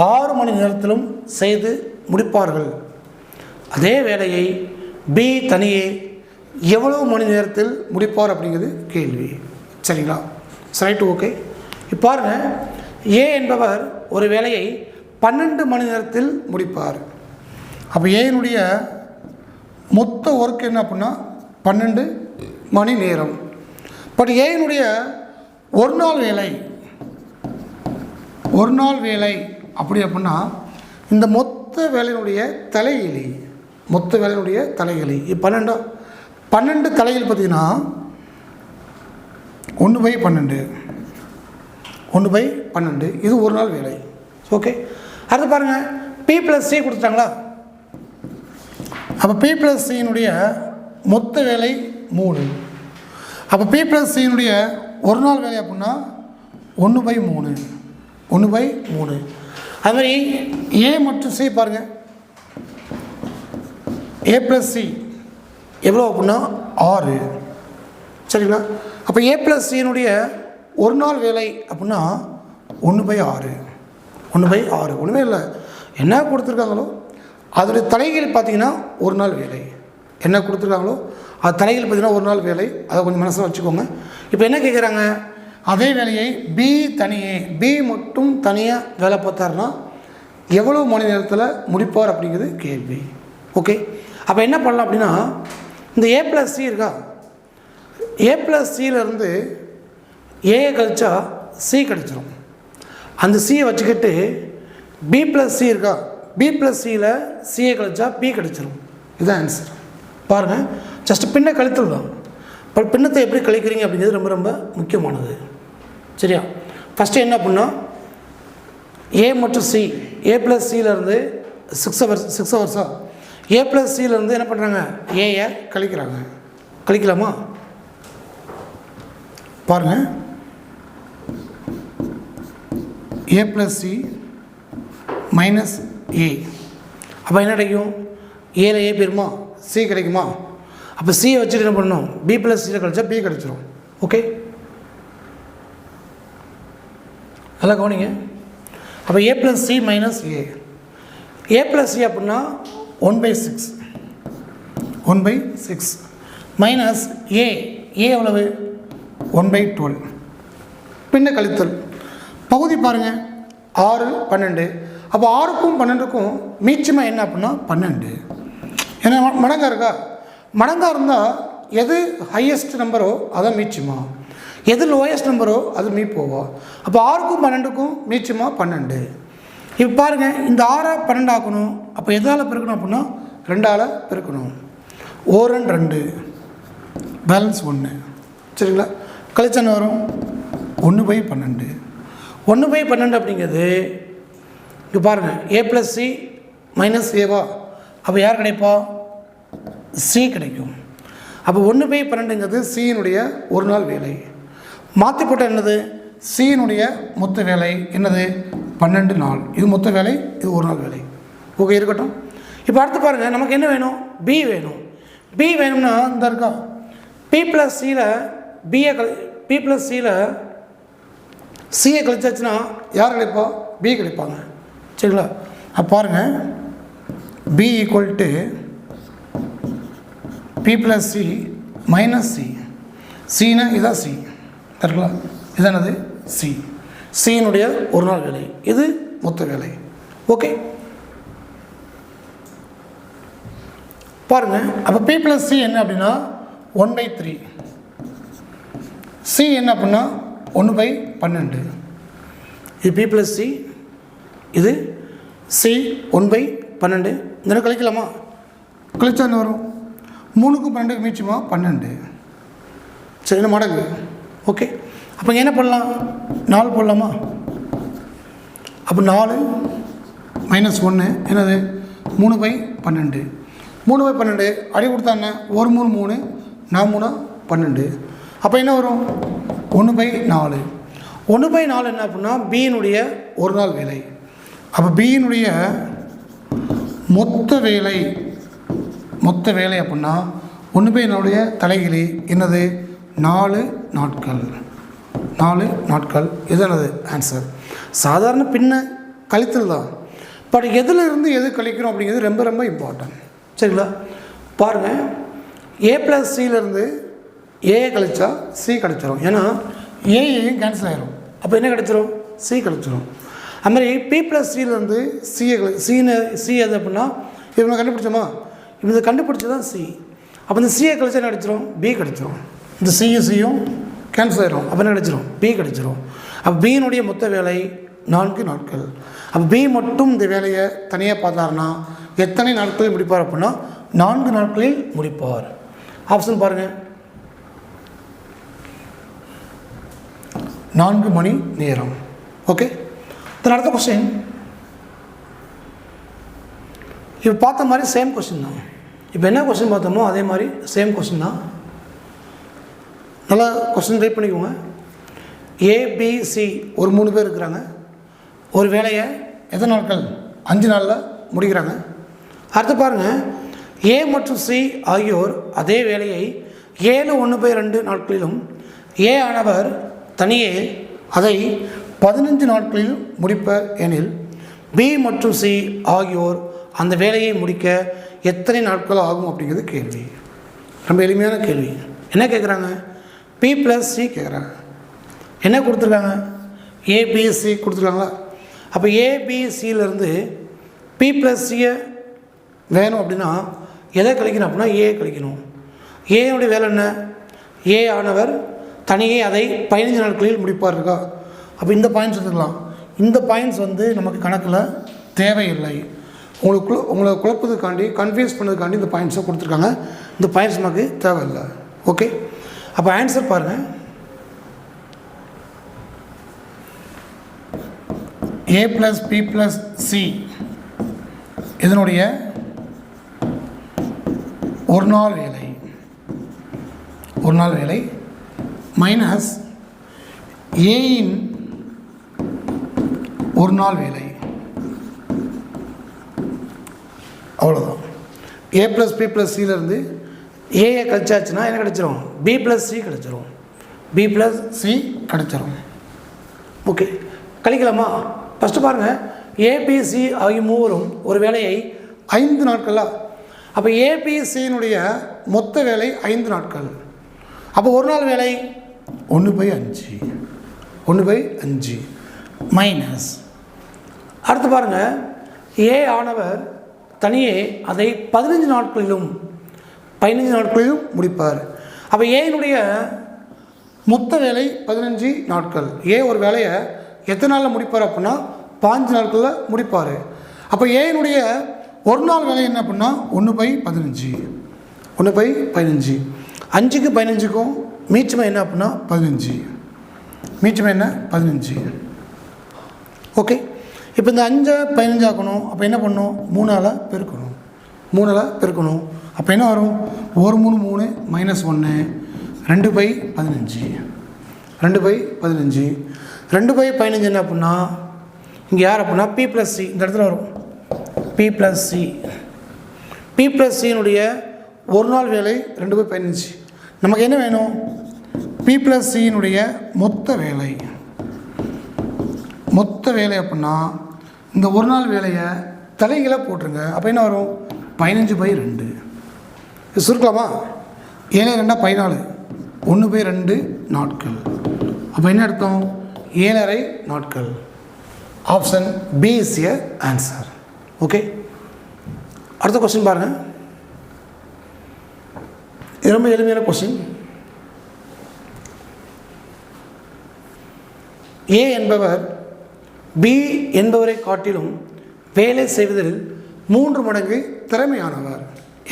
6 மணி நேரத்திலும் செய்து முடிப்பார்கள். அதே வேலையை பி தனியே எவ்வளவு மணி நேரத்தில் முடிப்பார் அப்படிங்கிறது கேள்வி. சரிங்களா? ரைட்டு. ஓகே. இப்போ பாருங்கள், ஏ என்பவர் ஒரு வேலையை 12 மணி நேரத்தில் முடிப்பார். அப்போ ஏனுடைய மொத்த ஒர்க் என்ன அப்படின்னா 12 மணி நேரம். பட் ஏனுடைய ஒரு நாள் வேலை அப்படி அப்படின்னா இந்த மொத்த வேலையினுடைய தலைகிலி. 12 தலைகள் பார்த்தீங்கன்னா 1/12 இது ஒரு நாள் வேலை. ஓகே. அடுத்து பாருங்கள், பி + சி கொடுத்துட்டாங்களா? அப்போ பி + சியினுடைய மொத்த வேலை 3. அப்போ பி + சியினுடைய ஒரு நாள் வேலை அப்படின்னா 1/3. அது மாதிரி ஏ மற்றும் சி பாருங்கள். ஏ + சி எவ்வளோ அப்படின்னா 6. சரிங்களா? அப்போ ஏ + சியினுடைய ஒரு நாள் வேலை அப்படின்னா 1/6. ஒன்றுமே இல்லை, என்ன கொடுத்துருக்காங்களோ அதோடைய தலைகள் பார்த்தீங்கன்னா ஒரு நாள் வேலை. என்ன கொடுத்துருக்காங்களோ அது தலைகள் பார்த்தீங்கன்னா ஒரு நாள் வேலை. அதை கொஞ்சம் மனசில் வச்சுக்கோங்க. இப்போ என்ன கேட்குறாங்க? அதே வேலையை பி மட்டும் தனியாக வேலை பார்த்தாருன்னா எவ்வளோ மணி நேரத்தில் முடிப்பார் அப்படிங்கிறது கேள்வி. ஓகே. அப்போ என்ன பண்ணலாம் அப்படின்னா, இந்த ஏ + சி இருக்கா, ஏ + சியிலேருந்து ஏ கழிச்சா சி கிடச்சிரும். அந்த சியை வச்சுக்கிட்டு பி + சி இருக்கா, பி + சியில் சியை கழிச்சா பி கிடச்சிரும். இதுதான் ஆன்சர். பாருங்கள், ஜஸ்ட்டு பின்ன கழித்தல் தான். பட் பின்னத்தை எப்படி கழிக்கிறீங்க அப்படிங்கிறது ரொம்ப ரொம்ப முக்கியமானது. சரியா? ஃபஸ்ட்டு என்ன பண்ணால் ஏ மற்றும் சி, ஏ + சியிலேருந்து 6 ஹவர்ஸா, ஏ + சியிலேருந்து என்ன பண்ணுறாங்க? ஏயை கழிக்கிறாங்க. கழிக்கலாமா? பாருங்கள், ஏ + சி மைனஸ் ஏ. அப்போ என்ன கிடைக்கும்? ஏல ஏ போயிருமா, சி கிடைக்குமா? அப்போ சியை வச்சுட்டு என்ன பண்ணணும்? பி + சியில் கழிச்சா பி கிடச்சிரும். ஓகே, நல்லா கவனிங்க. அப்போ ஏ ப்ளஸ் சி மைனஸ் ஏ ப்ளஸ் சி அப்படின்னா 1/6 மைனஸ் ஏ எவ்வளவு 1/12. பின்ன கழித்தல் பகுதி பாருங்கள் 6 12. அப்போ 6க்கும் 12க்கும் மீச்சமாக என்ன அப்படின்னா 12. ஏன்னா மடங்காக இருக்கா? மடங்காக இருந்தால் எது ஹையஸ்ட் நம்பரோ அதான் மீச்சமா, எது லோயஸ்ட் நம்பரோ அது மீப்போவா. அப்போ 6க்கும் 12க்கும் மீச்சமாக 12. இப்போ பாருங்கள், இந்த 6 12 ஆக்கணும். அப்போ எதால் பெருக்கணும் அப்படின்னா 2ஆல் பெருக்கணும். 1 2 பேலன்ஸ் 1. சரிங்களா? கழிச்சா என்ன வரும்? 1/12. 1/12 அப்படிங்கிறது இங்கே பாருங்கள், ஏ ப்ளஸ் சி மைனஸ் ஏவா. அப்போ யார் கிடைப்பா? சி கிடைக்கும். அப்போ 1/12ங்கிறது சியினுடைய ஒரு நாள் வேலை. மாற்றி போட்டால் என்னது? சியினுடைய மொத்த வேலை என்னது? 12 நாள். இது மொத்த வேலை, இது ஒரு நாள் வேலை. ஓகே, இருக்கட்டும். இப்போ அடுத்து பாருங்கள், நமக்கு என்ன வேணும்? பி வேணும். பி வேணும்னா இந்த இருக்கா பி ப்ளஸ் சியில் சியை கழிச்சாச்சுன்னா யார் கிடைப்பா? பி கிடைப்பாங்க. சரிங்களா? அப்போ பாருங்கள், B equal to B plus C minus C. சின்னா இதான் சி இருக்குங்களா? இதானது சி. சியினுடைய ஒரு நாள் வேலை, இது மொத்த வேலை. ஓகே, பாருங்கள். அப்போ பி ப்ளஸ் சி என்ன அப்படின்னா 1/3. சி என்ன அப்படின்னா 1/12. இது பி ப்ளஸ் சி, இது சி 1/12. இந்த கழிக்கலாமா? கழிச்சா என்ன வரும்? 3க்கும் 12க்கு மீச்சமா 12. சரி, என்ன மடங்கு? ஓகே, அப்போ என்ன பண்ணலாம்? 4 போடலாமா? அப்போ 4 மைனஸ் 1 என்னது? 3/12. 3/12 அடி கொடுத்தாங்க. 1 3 3 4 3 12. அப்போ என்ன வரும்? 1/4. 1/4 என்ன அப்படின்னா பியினுடைய ஒரு நாள் வேலை. அப்போ பியினுடைய மொத்த வேலை அப்படின்னா 1/4 தலைகிலி என்னது? 4 நாட்கள். 4 நாட்கள். இதுதானது ஆன்சர். சாதாரண பின்ன கழித்தல் தான். பட் எதில் இருந்து எது கழிக்கிறோம் அப்படிங்கிறது ரொம்ப ரொம்ப இம்பார்ட்டன்ட். சரிங்களா? பாருங்கள், ஏ ப்ளஸ் சியிலேருந்து ஏ கழிச்சா சி கிடச்சிரும். ஏன்னா ஏயும் கேன்சல் ஆகிரும். அப்போ என்ன கிடச்சிரும்? சி கிடச்சிரும். அதுமாதிரி பி ப்ளஸ் சியிலேருந்து சி எது அப்படின்னா இவங்க கண்டுபிடிச்சோமா? இதை கண்டுபிடிச்சி தான் சி. அப்போ இந்த சியை கழிச்சா என்ன கிடச்சிரும்? பி கிடச்சிரும். இந்த சியும் கேன்சல் ஆகிரும். அப்போ என்ன கிடச்சிரும்? பி கிடச்சிரும். அப்போ பியினுடைய மொத்த வேலை 4 நாட்கள். அப்போ பி மட்டும் இந்த வேலையை தனியாக பார்த்தாருன்னா எத்தனை நாட்களில் முடிப்பார் அப்படின்னா 4 நாட்களில் முடிப்பார். ஆப்ஷன் பாருங்கள், 4 மணி நேரம். ஓகே, அடுத்த கொஸ்டின். இப்போ பார்த்த மாதிரி சேம் கொஸ்டின் தான். இப்போ என்ன கொஸ்டின் பார்த்தோமோ அதே மாதிரி சேம் கொஸ்டின் தான். நல்லா கொஸ்டின் ரைட் பண்ணிக்கோங்க. ஏபிசி ஒரு 3 பேர் இருக்கிறாங்க. ஒரு வேலையை எத்தனை நாட்கள்? 5 நாளில் முடிக்கிறாங்க. அடுத்து பாருங்கள், ஏ மற்றும் சி ஆகியோர் அதே வேலையை 7 1/2 நாட்களிலும் ஏ ஆனவர் தனியே அதை 15 நாட்களில் முடிப்பர் எனில் பி மற்றும் சி ஆகியோர் அந்த வேலையை முடிக்க எத்தனை நாட்கள் ஆகும் அப்படிங்கிறது கேள்வி. ரொம்ப எளிமையான கேள்வி. என்ன கேட்குறாங்க? பி ப்ளஸ் சி கேட்குறாங்க. என்ன கொடுத்துருக்காங்க? ஏபிசி கொடுத்துருக்காங்களா? அப்போ ஏபிசியிலேருந்து பி ப்ளஸ் சியை வேணும் அப்படின்னா எதை கழிக்கணும் அப்படின்னா ஏ கழிக்கணும். ஏனுடைய வேலை என்ன? ஏ ஆனவர் தனியே அதை 15 நாட்களில் முடிப்பார் இருக்கா? அப்போ இந்த பாயிண்ட்ஸ் எடுத்துக்கலாம். இந்த பாயிண்ட்ஸ் நமக்கு கணக்கில் தேவையில்லை. உங்களை குழப்பதுக்காண்டி கன்ஃபியூஸ் பண்ணதுக்காண்டி இந்த பாயிண்ட்ஸை கொடுத்துருக்காங்க. இந்த பாயிண்ட்ஸ் நமக்கு தேவையில்லை. ஓகே, அப்போ ஆன்சர் பாருங்கள். ஏ ப்ளஸ் பி ப்ளஸ் சி இதனுடைய ஒரு நாள் வேலை மைனஸ் ஏயின் ஒரு நாள் வேலை. அவ்வளோதான். ஏ ப்ளஸ் பி ப்ளஸ் சியிலேருந்து ஏயை கழிச்சாச்சுன்னா என்ன கிடச்சிரும்? பி ப்ளஸ் சி கிடச்சிரும். பி ப்ளஸ் சி கிடச்சிரும். ஓகே, கழிக்கலாமா? ஃபஸ்ட்டு பாருங்கள், ஏபிசி ஆகிய மூவரும் ஒரு வேலையை 5 நாட்களா? அப்போ ஏபிசியினுடைய மொத்த வேலை 5 நாட்கள். அப்போ ஒரு நாள் வேலை 1/5, 1/5 மைனஸ். அடுத்து பாருங்கள், ஏ ஆனவர் தனியே அதை 15 நாட்களிலும் முடிப்பார். அப்போ ஏனுடைய மொத்த வேலை 15 நாட்கள். ஏ ஒரு வேலையை எத்தனை நாளில் முடிப்பார் அப்படின்னா 5 நாட்களில் முடிப்பார். அப்போ ஏனுடைய ஒரு நாள் வேலை என்ன அப்படின்னா 1/15, 1/15. 5க்கு 15க்கும் மீச்சமாக என்ன அப்படின்னா 15, மீச்சமாக என்ன 15. ஓகே, இப்போ இந்த 5 15 ஆக்கணும். அப்போ என்ன பண்ணணும், 3ஆல் பெருக்கணும். அப்போ என்ன வரும், 1 3 3 -1 2/15, 2/15. 2/15 என்ன அப்படின்னா இங்கே யார் அப்படின்னா P+C இந்த இடத்துல வரும். P+Cனுடைய ஒரு நாள் வேலை 2/15. நமக்கு என்ன வேணும், P+Cனுடைய மொத்த வேலை அப்படின்னா இந்த ஒரு நாள் வேலையை தலைகளை போட்டுருங்க. அப்போ என்ன வரும், 15/2. இது சுருக்கலாமா, 7 2 14, 1/2 நாட்கள். அப்போ என்ன அர்த்தம், 7.5 நாட்கள். Option B is a answer. Okay, அடுத்த கொஸ்டின் பாருங்கள். இது ரொம்ப எளிமையான கொஸ்டின். ஏ என்பவர் பி என்பவரை காட்டிலும் வேலை செய்வதில் 3 மடங்கு திறமையானவர்.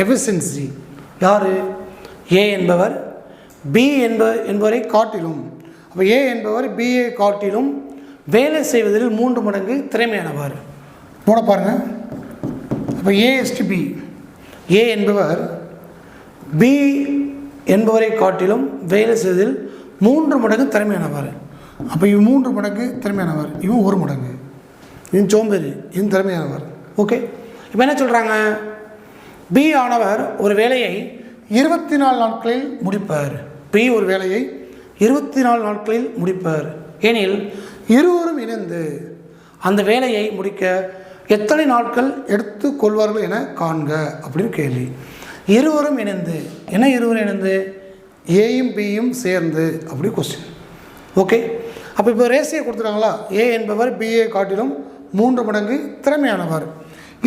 எஃபிஷியன்சி யார், ஏ என்பவர் பி என்பவரை காட்டிலும். அப்போ ஏ என்பவர் பிஏ காட்டிலும் வேலை செய்வதில் 3 மடங்கு திறமையானவர். போட பாருங்கள். அப்போ ஏஎஸ்டிபி, ஏ என்பவர் பி என்பவரை காட்டிலும் வேலை செய்வதில் 3 மடங்கு திறமையானவர். அப்போ இவன் 3 மடங்கு திறமையானவர், இவன் 1 மடங்கு, இவன் சோம்பேறி, இவன் திறமையானவர். ஓகே, இப்போ என்ன சொல்கிறாங்க, பி ஆனவர் ஒரு வேலையை 24 நாட்களில் முடிப்பார். பி ஒரு வேலையை 24 நாட்களில் முடிப்பார் எனில் இருவரும் இணைந்து அந்த வேலையை முடிக்க எத்தனை நாட்கள் எடுத்துக்கொள்வார்கள் என காண்க அப்படின்னு கேள்வி. இருவரும் இணைந்து என்ன, இருவரும் இணைந்து ஏயும் பியும் சேர்ந்து அப்படி கொஸ்டின். ஓகே, அப்போ இப்போ ரேசியோ கொடுத்துருக்காங்களா, ஏ என்பவர் பிஏ காட்டிலும் 3 மடங்கு திறமையானவர்.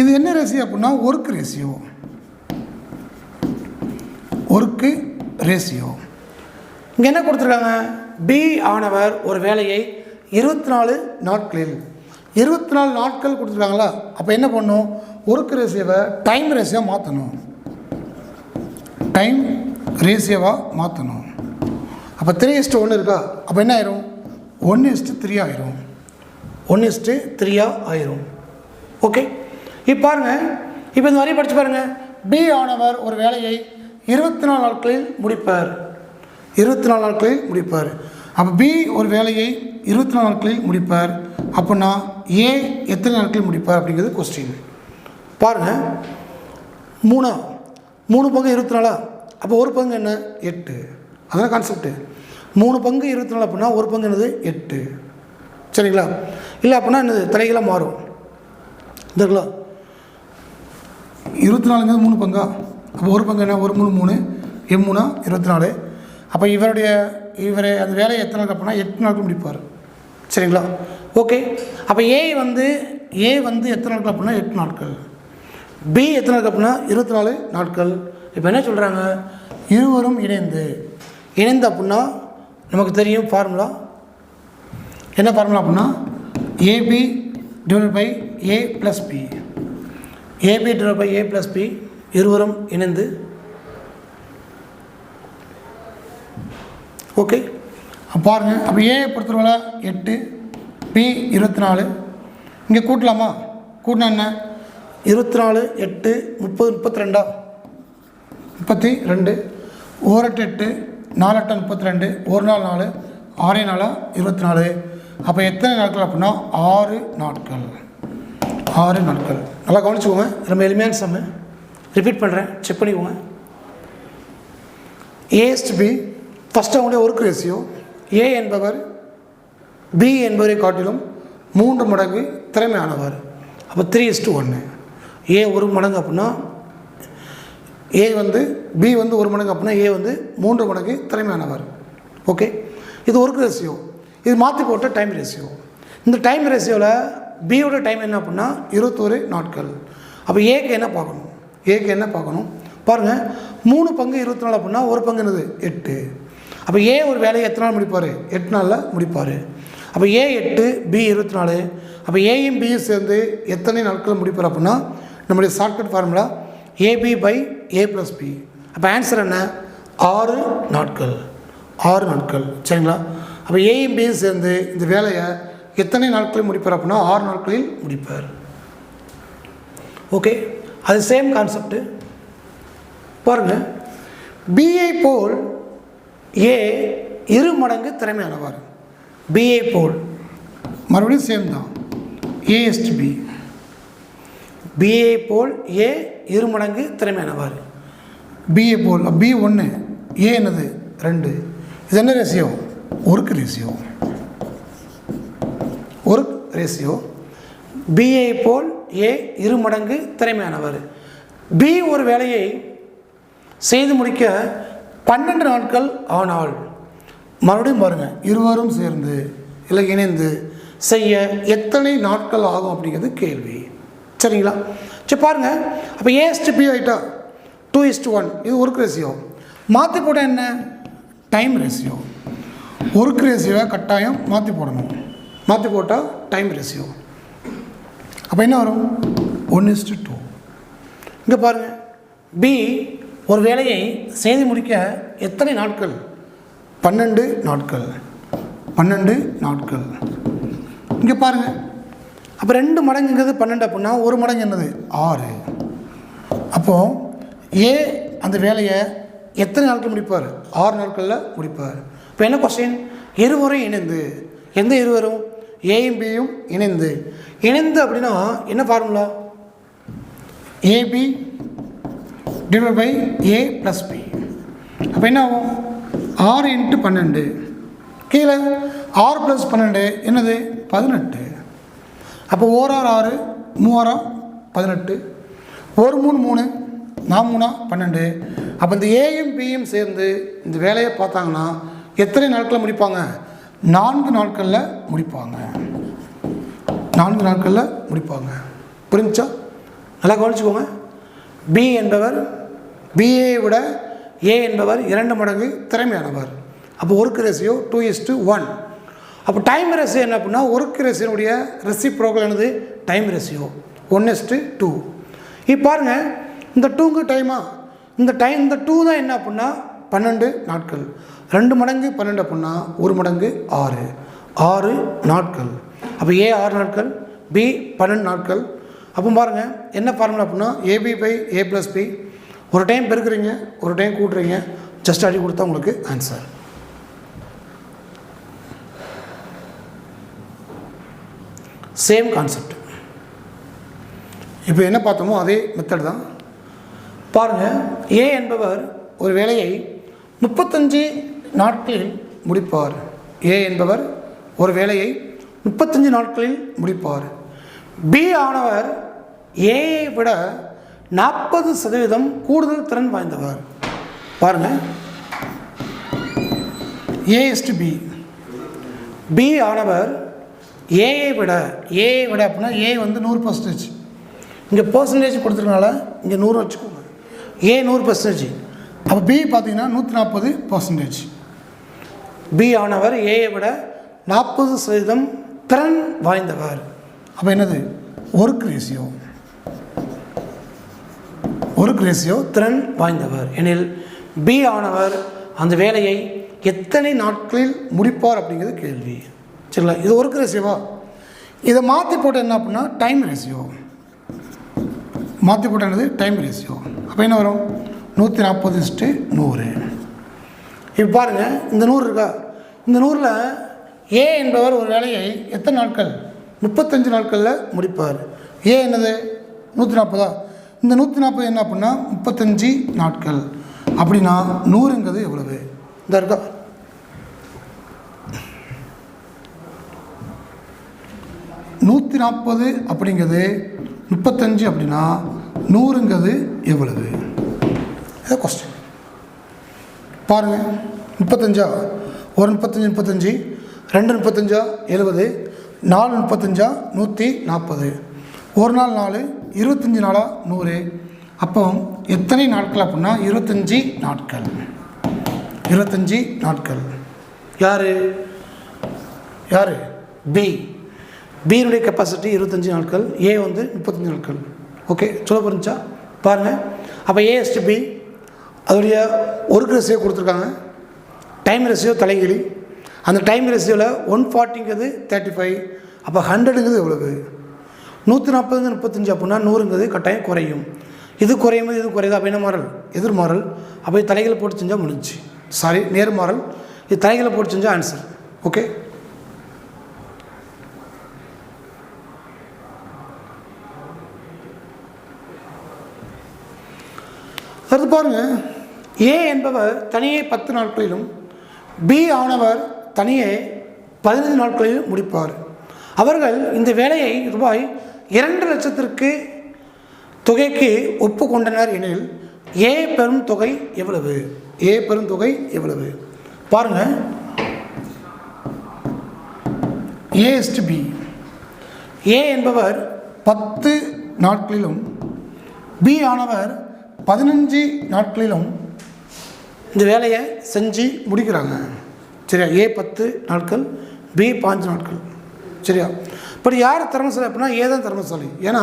இது என்ன ரேசியோ அப்படின்னா ஒர்க் ரேசியோ. இங்கே என்ன கொடுத்துருக்காங்க, பி ஆனவர் ஒரு வேலையை 24 நாட்களில் 24 நாட்கள் கொடுத்துருக்காங்களா. அப்போ என்ன பண்ணணும், ஒர்க் ரேசியோவை டைம் ரேசியோவாக மாற்றணும். அப்போ 3:1 இருக்கா. அப்போ என்ன ஆயிரும், 1:3 ஆயிரும். 1:3 ஆயிரும். ஓகே, இப்போ பாருங்கள், இப்போ இந்த வரையும் படித்து பாருங்கள். பி ஆனவர் ஒரு வேலையை 24 நாட்களில் முடிப்பார். 24 நாட்களில் முடிப்பார். அப்போ பி ஒரு வேலையை 24 நாட்களில் முடிப்பார். அப்படின்னா ஏ எத்தனை நாட்களில் முடிப்பார் அப்படிங்கிறது கொஸ்டின். பாருங்கள், 3 பங்கு 24. அப்போ ஒரு பங்கு என்ன, 8. அதான் கான்செப்ட்டு. 3 பங்கு 24 அப்படின்னா ஒரு பங்கு என்னது 8. சரிங்களா, இல்லை அப்படின்னா என்னது தலைகளாக மாறும். இதுங்களா 24 3 பங்கா. அப்போ ஒரு பங்கு என்ன, 1 3 3 3 24. அப்போ இவரை அந்த வேலையை எத்தனை நாள் அப்படின்னா 8 நாட்கள் முடிப்பார். சரிங்களா, ஓகே. அப்போ ஏ வந்து எத்தனை நாட்கள் அப்படின்னா 8 நாட்கள். பி எத்தனை நாட்கள் அப்படின்னா 24 நாட்கள். இப்போ என்ன சொல்கிறாங்க, இருவரும் இணைந்து அப்படின்னா நமக்கு தெரியும் ஃபார்முலா. என்ன ஃபார்முலா அப்படின்னா AB divided by A plus B. AB divided by A plus B, இருவரும் இணைந்து. ஓகே, பாருங்கள். அப்போ ஏ பொறுத்தவரை 8, பி 24. இங்கே கூட்டலாமா, கூட்டினா என்ன, 24 8 30 32 32. 1 8 8 4 8 32. 1 நாள் 4 6 4 24. அப்போ எத்தனை நாட்கள் அப்படின்னா 6 நாட்கள். நல்லா கவனிச்சுக்கோங்க, ரொம்ப எளிமையான சம்மு. ரிப்பீட் பண்ணுறேன், செக் பண்ணிக்கோங்க. ஏஎஸ்பி ஃபஸ்ட்டு அவங்களுடைய ஒர்க் ரேஷியோ. ஏ என்பவர் பி என்பவரை காட்டிலும் 3 மடங்கு திறமையானவர். அப்போ 3:1. ஏ 1 மடங்கு அப்படின்னா ஏ வந்து பி வந்து 1 மடங்கு அப்படின்னா ஏ வந்து 3 மடங்கு திறமையானவர். ஓகே, இது ஒர்க் ரேஷியோ. இது மாற்றி போட்ட டைம் ரேஷியோ. இந்த டைம் ரேஷியோவில் பியோட டைம் என்ன அப்படின்னா 21 நாட்கள். அப்போ ஏக்கு என்ன பார்க்கணும் பாருங்கள். 3 பங்கு 24 அப்படின்னா ஒரு பங்கு என்னது 8. அப்போ ஏ ஒரு வேலையை எத்தனை நாள் முடிப்பார்? 8 நாளில் முடிப்பார். அப்போ ஏ 8 பி 24. அப்போ ஏயும் பியும் சேர்ந்து எத்தனை நாட்கள் முடிப்பார் அப்படின்னா நம்முடைய shortcut formula AB by A plus B. அப்போ ஆன்சர் என்ன? 6 நாட்கள். 6 நாட்கள். சரிங்களா? அப்போ ஏயும் பியும் சேர்ந்து இந்த வேலையை எத்தனை நாட்களில் முடிப்பார் அப்படின்னா 6 நாட்களில் முடிப்பார். ஓகே, அது சேம் கான்செப்ட் பாருங்கள். பிஐ போல் ஏ 2 மடங்கு திறமையானவர். பிஐ போல் மறுபடியும் சேம் தான். ஏஎஸ்டி பிஐ போல் ஏ 2 மடங்கு திறமையானவர். பிஏ போல் பி 1, ஏ என்னது 2. இது என்ன ரேஷியோ? Work ratio. பிஐ போல் ஏ 2 மடங்கு திறமையானவர். பி ஒரு வேலையை செய்து முடிக்க 12 நாட்கள் ஆனால் மறுபடியும் பாருங்கள், இருவரும் சேர்ந்து இல்லை இணைந்து செய்ய எத்தனை நாட்கள் ஆகும் அப்படிங்கிறது கேள்வி. சரிங்களா? சரி பாருங்கள். அப்போ ஏஎஸ்டிபி ஆகிட்டா 2:1. இது ஒர்க் ரேஷியோ. மாற்றி போட என்ன? Time ratio. ஒர்க் ரேஷியோவை கட்டாயம் மாற்றி போடணும். மாற்றி போட்டால் டைம் ரேஷியோ. அப்போ என்ன வரும்? 1:2. இங்கே பாருங்கள், பி ஒரு வேலையை செய்து முடிக்க எத்தனை நாட்கள்? 12 நாட்கள். 12 நாட்கள். இங்கே பாருங்கள், அப்போ 2 மடங்குங்கிறது 12 அப்படின்னா 1 மடங்கு என்னது 6. அப்போது ஏ அந்த வேலையை எத்தனை நாட்கள் முடிப்பார்? 6 நாட்களில் முடிப்பார். இப்போ என்ன கொஸ்டின்? இருவரும் இணைந்து. எந்த இருவரும்? ஏயும் பியும் இணைந்து அப்படின்னா என்ன formula? AB divide by A plus B. அப்போ என்ன ஆகும்? 6 × 12. கீழே 6 + 12 என்னது 18. அப்போ 1 6 3 18. 1 3 3 4 12. அப்போ இந்த ஏயும் பியும் சேர்ந்து இந்த வேலையை பார்த்தாங்கன்னா எத்தனை நாட்களில் முடிப்பாங்க? 4 நாட்களில் முடிப்பாங்க. 4 நாட்களில் முடிப்பாங்க. புரிஞ்சா? நல்லா கவனிச்சுக்கோங்க. பி என்பவர் பிஏ விட ஏ என்பவர் 2 மடங்கு திறமையானவர். அப்போ ஒர்க் ரேஷியோ 2:1. அப்போ டைம் ரேஷியோ என்ன அப்படின்னா ஒர்க் ரேஷியோனுடைய ரெசிப்ரோக்கல் என்னது? Time ratio 1:2. இப்போ பாருங்கள், இந்த 2க்கு டைமா? இந்த 2 தான் என்ன அப்படின்னா 12 நாட்கள். 2 மடங்கு 12 அப்படின்னா 1 மடங்கு 6 நாட்கள். அப்போ ஏ 6 நாட்கள், பி 12 நாட்கள். அப்போ பாருங்கள் என்ன ஃபார்முலா அப்படின்னா AB by A plus B. ஒரு டைம் பெருக்குறீங்க, ஒரு டைம் கூட்டுறீங்க, ஜஸ்ட் அடி கொடுத்தா உங்களுக்கு ஆன்சர். Same concept. இப்போ என்ன பார்த்தோமோ அதே மெத்தட் தான். பாருங்கள், ஏ என்பவர் ஒரு வேலையை 35 நாட்களில் முடிப்பார். ஏ என்பவர் ஒரு வேலையை 35 நாட்களில் முடிப்பார். பி ஆனவர் ஏயை விட 40% கூடுதல் திறன் வாய்ந்தவர். பாருங்கள், ஏஎஸ்டி பி ஆனவர் ஏயை விட அப்படின்னா ஏ வந்து 100%. இங்கே பர்சன்டேஜ் கொடுத்துருக்கனால இங்கே 100 வச்சுக்கோங்க. ஏ 100%. அப்போ பி பார்த்தீங்கன்னா 140%. பி ஆனவர் ஏயை விட 40% திறன் வாய்ந்தவர். அப்போ என்னது? ஒர்க் ரேஷியோ திறன் வாய்ந்தவர் எனில் பி ஆனவர் அந்த வேலையை எத்தனை நாட்களில் முடிப்பார் அப்படிங்கிறது கேள்வி. சரிங்களா? இது ஒர்க் ரேஷியோவா? இதை மாற்றி போட்டால் என்ன அப்படின்னா டைம் ரேஷியோ. மாற்றி போட்டானது டைம் ரேஷியோ. அப்போ என்ன வரும்? 140:100. இப்போ பாருங்கள், இந்த 100 இருக்கா? இந்த 100ல் ஏ என்பவர் ஒரு வேலையை எத்தனை நாட்கள்? 35 நாட்களில் முடிப்பார். ஏ என்னது? 140. இந்த 140 என்ன அப்படின்னா 35 நாட்கள். அப்படின்னா 100ங்கிறது எவ்வளவு? இந்த இருக்கா? 140 அப்படிங்கிறது 35 அப்படின்னா 100ங்கிறது எவ்வளவு? இது கொஸ்டின் பாருங்கள். 35 ஒரு 35 2 35 70 4 35 140 ஒரு நாள் 4 25 நாளா 100. அப்போ எத்தனை நாட்கள் அப்படின்னா 25 நாட்கள். 25 நாட்கள். யார் யார்? பியினுடைய கெப்பாசிட்டி 25 நாட்கள், ஏ வந்து 35 நாட்கள். ஓகே, சொல்ல புரிஞ்சா பாருங்கள். அப்போ ஏஎஸ்டி அதோடைய ஒர்க் ரேஷியோ கொடுத்துருக்காங்க, டைம் ரேஷியோ தலைகிலி. அந்த டைம் ரேஷியோவில் 140ங்கிறது 35. அப்போ 100ங்கிறது எவ்வளவு? 140 35 அப்படின்னா 100ங்கிறது கட்டாயம் குறையும். இது குறையும் போது இது குறையுது. அப்போ என்ன மாறல்? எதிர்மாறல். அப்போ இது தலைகளை போட்டு செஞ்சால் முடிஞ்சு. சாரி, நேர்மாறல். இது தலைகளை போட்டு செஞ்சால் ஆன்சர். ஓகே, அடுத்து பாருங்கள். ஏ என்பவர் தனியே 10 நாட்களிலும் பி ஆனவர் தனியே 15 நாட்களிலும் முடிப்பார். அவர்கள் இந்த வேலையை ரூபாய் 2 லட்சத்திற்கு தொகைக்கு ஒப்புக்கொண்டனர் எனில் ஏ பெறும் தொகை எவ்வளவு? ஏ பெறும் தொகை எவ்வளவு? பாருங்கள். ஏஎஸ்டி ஏ என்பவர் 10 நாட்களிலும் பி ஆனவர் 15 நாட்களிலும் இந்த வேலையை செஞ்சு முடிக்கிறாங்க. சரியா? ஏ 10 நாட்கள், பி 5 நாட்கள். சரியா? இப்படி யார் திறமைசாலி அப்படின்னா ஏ தான் திறமைசாலி. ஏன்னா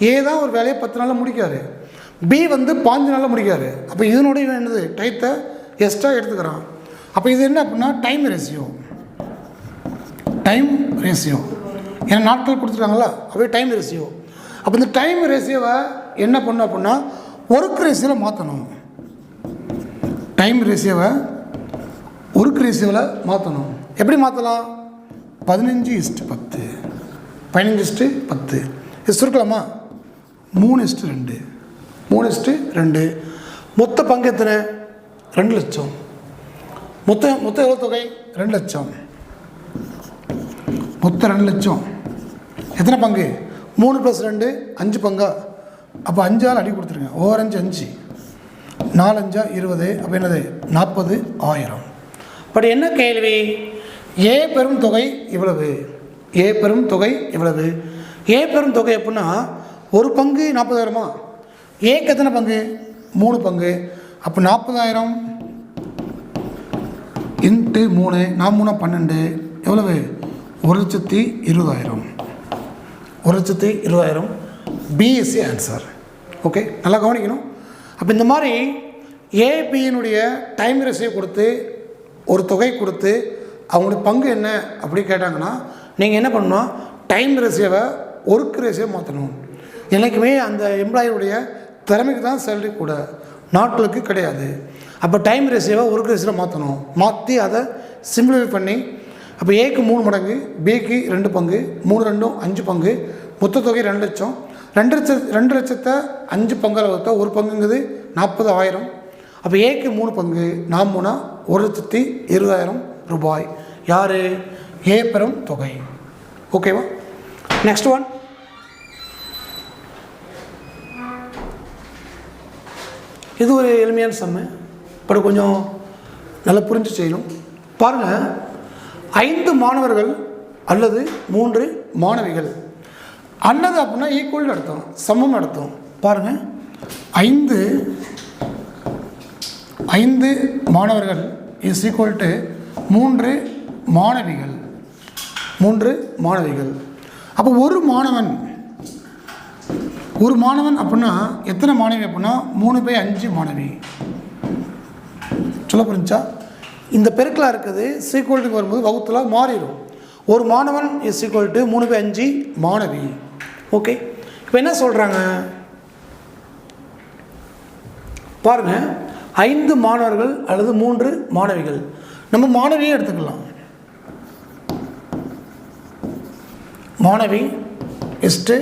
ஏ தான் ஒரு வேலையை 10 நாளில் முடிக்காரு, பி வந்து 5 நாளில் முடிக்காரு. அப்போ இதனுடைய என்னது? டைத்தை எக்ஸ்ட்ரா எடுத்துக்கிறான். அப்போ இது என்ன அப்படின்னா டைம் ரேஷியோ. டைம் ரேஷியோ ஏன்னா நாட்கள் கொடுத்துருக்காங்களா, அப்படியே டைம் ரேஷியோ. அப்போ இந்த டைம் ரேஷியோவை என்ன பண்ணணும் அப்படின்னா ஒர்க் ரேஷியோவில் மாற்றணும். டைம் ரேஷியோவை ஒர்க் ரேஷியோவில் மாற்றணும். எப்படி மாற்றலாம்? 15:10 15:10 இது சுருக்கலாமா? 3:2 3:2. மொத்த பங்கு எத்தனை? 2 லட்சம். மொத்தம் எவ்வளோ தொகை? 2 லட்சம். மொத்தம் 2 லட்சம். எத்தனை பங்கு? 3 + 2 5 பங்கா? அப்போ 5ஆல் அடி கொடுத்துருங்க. 5 5 4 5 20. அப்போ என்னது? 40,000. பட் என்ன கேள்வி? ஏ பெறும் தொகை இவ்வளவு. ஏ பெறும் தொகை இவ்வளவு. ஏ பெறும் தொகை அப்படின்னா ஒரு பங்கு 40,000. ஏக்கு எத்தனை பங்கு? 3 பங்கு. அப்போ 40,000 × 3 4 12 எவ்வளவு? 1,20,000. 1,20,000. B is answer. ஓகே, நல்லா கவனிக்கணும். அப்போ இந்த மாதிரி ஏபியினுடைய டைம் ரேஷியோ கொடுத்து ஒரு தொகை கொடுத்து அவங்களுடைய பங்கு என்ன அப்படி கேட்டாங்கன்னா நீங்கள் என்ன பண்ணணும்? டைம் ரேஷியோவை ஒர்க் ரேஷியோ மாற்றணும். என்றைக்குமே அந்த எம்ப்ளாயியுடைய திறமைக்கு தான் சேலரி கூட, நாட்களுக்கு கிடையாது. அப்போ டைம் ரேஷியோவை ஒர்க் ரேஷியோவில் மாற்றணும். மாற்றி அதை சிம்பிளிஃபை பண்ணி அப்போ ஏக்கு 3 மடங்கு, பிக்கு 2 பங்கு, 3 2 5 பங்கு, மொத்த தொகை 2 லட்சம். 2 லட்சத்தை 5 பங்கால் வகுத்தா ஒரு பங்குங்கிறது 40,000. அப்போ ஏக்கு 3 பங்கு, 4 3 1,20,000 ரூபாய். யார்? ஏ பெறும் தொகை. ஓகேவா? Next one. இது ஒரு எளிமையான சம்மு, பட் கொஞ்சம் நல்லா புரிஞ்சு செய்யணும். பாருங்கள். 5 மாணவர்கள் அல்லது 3 மாணவிகள் அல்லது அப்படின்னா ஈக்குவல் அர்த்தம், சமம் அர்த்தம். பாருங்கள். 5 மாணவர்கள் இஸ் ஈக்குவல் டு 3 மாணவிகள். 3 மாணவிகள். அப்போ ஒரு மாணவன் அப்படின்னா எத்தனை மாணவி அப்படின்னா 3/5 மாணவி. சொல்ல புரிஞ்சா? இந்த பெருக்கலாக இருக்குது சீக்குவல்ட்டுக்கு வரும்போது வகுத்தலாக மாறிடும். ஒரு மாணவன் இஸ் ஈக்குவல் டு 3/5 மாணவி. ஓகே, இப்போ என்ன சொல்கிறாங்க பாருங்கள். 5 மாணவர்கள் அல்லது 3 மாணவிகள். நம்ம மாணவியை எடுத்துக்கலாம். மாணவி இஸ்ட்டு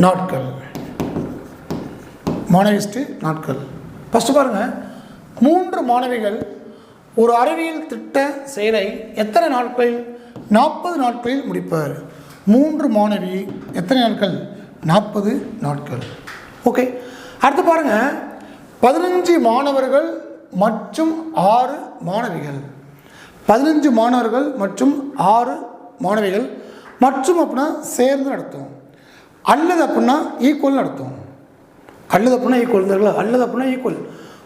நாட்கள். மாணவி இஸ்ட்டு நாட்கள். ஃபஸ்ட்டு பாருங்கள். 3 மாணவிகள் ஒரு அறிவியல் திட்ட செயலை எத்தனை நாட்களில்? 40 நாட்களில் முடிப்பார். 3 மாணவி எத்தனை நாட்கள்? 40 நாட்கள். ஓகே, அடுத்து பாருங்கள், 15 மாணவர்கள் மற்றும் 6 மாணவிகள். 15 மாணவர்கள் மற்றும் 6 மாணவிகள் மற்றும் அப்படின்னா சேர்ந்து நடத்தும், அல்லது அப்படின்னா ஈக்குவல் நடத்தும். அல்லது அப்படின்னா ஈக்குவல் இருந்தார்களா? அல்லது அப்படின்னா ஈக்குவல்.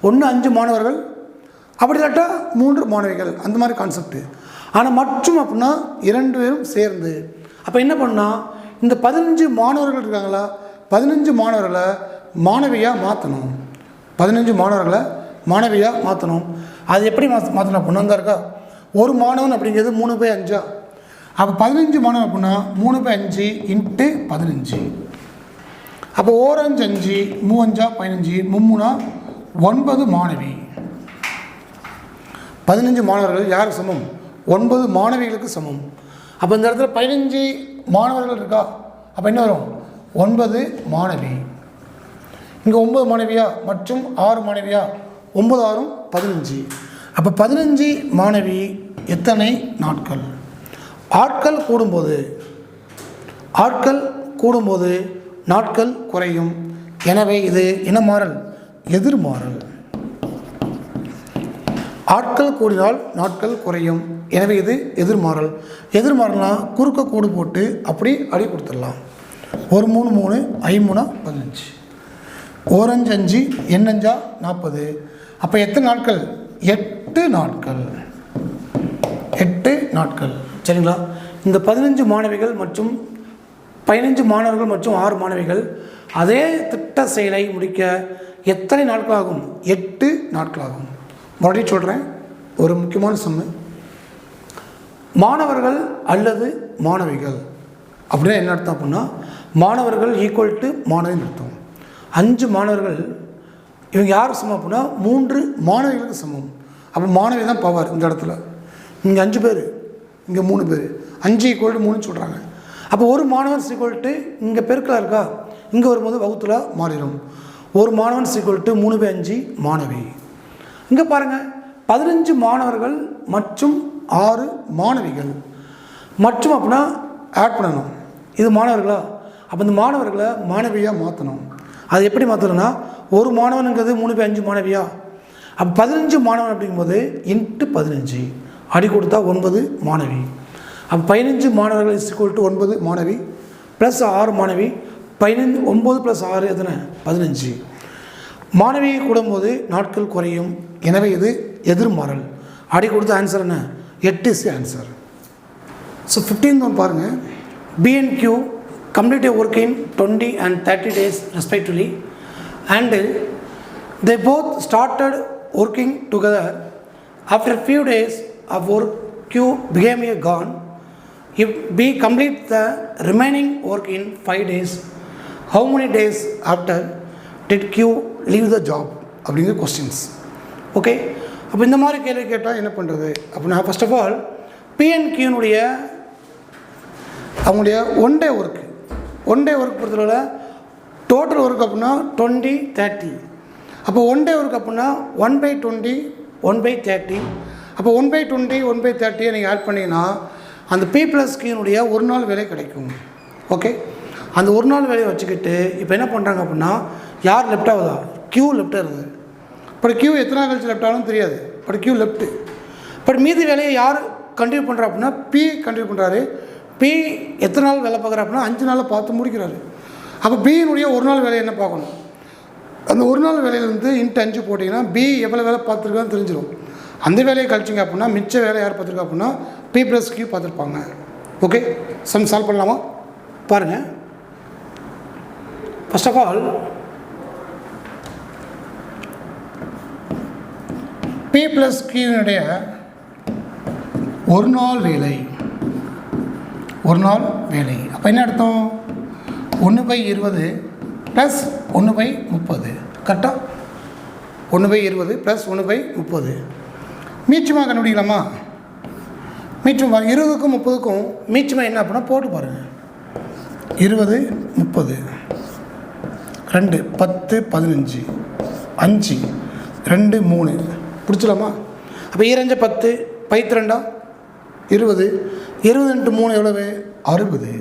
5 மாணவர்கள், அப்படி இல்லாட்டா 3 மாணவிகள், அந்த மாதிரி கான்செப்ட். ஆனால் மற்றும் அப்படின்னா 2 பேரும் சேர்ந்து. அப்போ என்ன பண்ணால் இந்த 15 மாணவர்கள் இருக்காங்களா, 15 மாணவர்களை மாணவியாக மாற்றணும். 15 மாணவர்களை மாணவியாக மாற்றணும். அது எப்படி மாற்றணும் அப்படின்னா தான் இருக்கா, ஒரு மாணவன் அப்படிங்கிறது 3/5. அப்போ 15 மாணவன் அப்படின்னா 3/5 × 15. அப்போ 1 5 5, 3 5 15, 3 9 மாணவி. 15 மாணவர்கள் யாருக்கு சமம்? 9 மாணவிகளுக்கு சமம். அப்போ இந்த இடத்துல 15 மாணவர்கள் இருக்கா, அப்போ என்ன வரும்? 9 மாணவி. இங்கே 9 மாணவியா மற்றும் 6 மாணவியா? 9 6 15. அப்போ 15 மாணவி எத்தனை நாட்கள்? ஆட்கள் கூடும்போது நாட்கள் குறையும். எனவே இது என்ன மாறல்? எதிர்மாறல். ஆட்கள் கூடினால் நாட்கள் குறையும், எனவே இது எதிர்மாறல். எதிர்மாறல்னா குறுக்க கூடு போட்டு அப்படி அடி கொடுத்துடலாம். 1 3 3, 5 3 15, 1 5 5, எண் 5 40. அப்போ எத்தனை நாட்கள்? 8 நாட்கள். 8 நாட்கள். சரிங்களா? இந்த 15 மாணவிகள் மற்றும் 15 மாணவர்கள் மற்றும் 6 மாணவிகள் அதே திட்ட செயலை முடிக்க எத்தனை நாட்கள் ஆகும்? 8 நாட்கள் ஆகும். மறுபடியும் சொல்கிறேன், ஒரு முக்கியமான சம்மு. மாணவர்கள் அல்லது மாணவிகள் அப்படின்னா என்ன அர்த்தம் அப்படின்னா, மாணவர்கள் ஈக்குவல் டு மாணவின்னு அர்த்தம். 5 மாணவர்கள் இவங்க யார் சமம் அப்படின்னா 3 மாணவிகளுக்கு சமம். அப்போ மாணவி தான் பவர் இந்த இடத்துல. இங்கே 5 பேர், இங்கே 3 பேர், 5 ஈக்குவல் டு 3 சொல்கிறாங்க. அப்போ ஒரு மாணவன் ஈக்குவல் டு இங்கே பெருக்கலாக இருக்கா, இங்கே வரும்போது வகுத்தில் மாறிடும். ஒரு மாணவன் ஈக்குவல் டு 3/5 மாணவி. இங்கே பாருங்கள், 15 மாணவர்கள் மற்றும் 6 மாணவிகள் மற்றும் அப்படின்னா ஆட் பண்ணணும். இது மாணவர்களா? அப்போ இந்த மாணவர்களை மாணவியாக மாற்றணும். அது எப்படி மாற்றணும்னா, ஒரு மாணவனுங்கிறது 3/5 மாணவியா? அப்போ 15 மாணவன் அப்படிங்கும்போது × 15 அடி கொடுத்தா 9 மாணவி. அப்போ 15 மாணவர்கள் = 9 மாணவி ப்ளஸ் 6 மாணவி. 9 + 6 எத்தனை? 15. மாணவியை கூடும்போது நாட்கள் குறையும், எனவே இது எதிர்மாறல். அடி கொடுத்த ஆன்சர் என்ன? 8 is answer. So 15th one பாருங்கள். B and Q complete a work in 20 and 30 days respectively, and they both started working together. After a few days of work, Q became a gone. If B complete the remaining work in 5 days, how many days after did Q leave the job? அப்படிங்கிற கொஸ்டின்ஸ். ஓகே, அப்போ இந்த மாதிரி கேள்வி கேட்டால் என்ன பண்ணுறது அப்படின்னா, ஃபர்ஸ்ட் ஆஃப் ஆல் PNQனுடைய அவங்களுடைய ஒன் டே ஒர்க் பொறுத்தவரை டோட்டல் ஒர்க் அப்படின்னா 20 30. அப்போ ஒன் டே ஒர்க் அப்படின்னா 1/20 1/30. அப்போ 1/20 1/30 நீங்கள் ஆட் பண்ணிங்கன்னா அந்த P+Qனுடைய ஒரு நாள் வேலை கிடைக்கும். ஓகே, அந்த ஒரு நாள் வேலையை வச்சுக்கிட்டு இப்போ என்ன பண்ணுறாங்க அப்படின்னா, யார் லெஃப்ட் ஆகுதா? Q லெஃப்டாக இருக்குது. பட் Q எத்தனை நாள் கழிச்சு லெஃப்ட் ஆகணும் தெரியாது, பட் Q லெஃப்ட்டு. பட் மீதி வேலையை யார் கண்டினியூ பண்ணுறா அப்படின்னா P கண்டினியூ பண்ணுறாரு. P எத்தனை நாள் வேலை பார்க்குறா அப்படின்னா 5 நாளில் பார்த்து முடிக்கிறாரு. அப்போ Bனுடைய ஒரு நாள் வேலையை என்ன பார்க்கணும்? அந்த ஒரு நாள் வேலையிலேருந்து × 5 போட்டிங்கன்னா B எவ்வளோ வேலை பார்த்துருக்கான்னு தெரிஞ்சிடும். அந்த வேலையை கழிச்சிங்க அப்படின்னா மிச்ச வேலை யார் பார்த்துருக்கா அப்படின்னா P+Q பார்த்துருப்பாங்க. ஓகே, சம் சால்வ் பண்ணலாமா? பாருங்கள். ஃபர்ஸ்ட் ஆஃப் ஆல் P+Qனுடைய ஒரு நாள் வேலை அப்போ என்ன அர்த்தம்? 1/20 ப்ளஸ் 1/30. கரெக்டாக 1/20 ப்ளஸ் 1/30. மீச்சமாக கண்டுபிடிக்கலாமா? மீச்சம் 20க்கும் 30க்கும் மீச்சமாக என்ன அப்படின்னா போட்டு பாருங்கள். 20 30 2 10 15 5 2 3 பிடிச்சலாமா? அப்போ 2 10 பைத்து 2 20 20 × 3 எவ்வளவு? 60.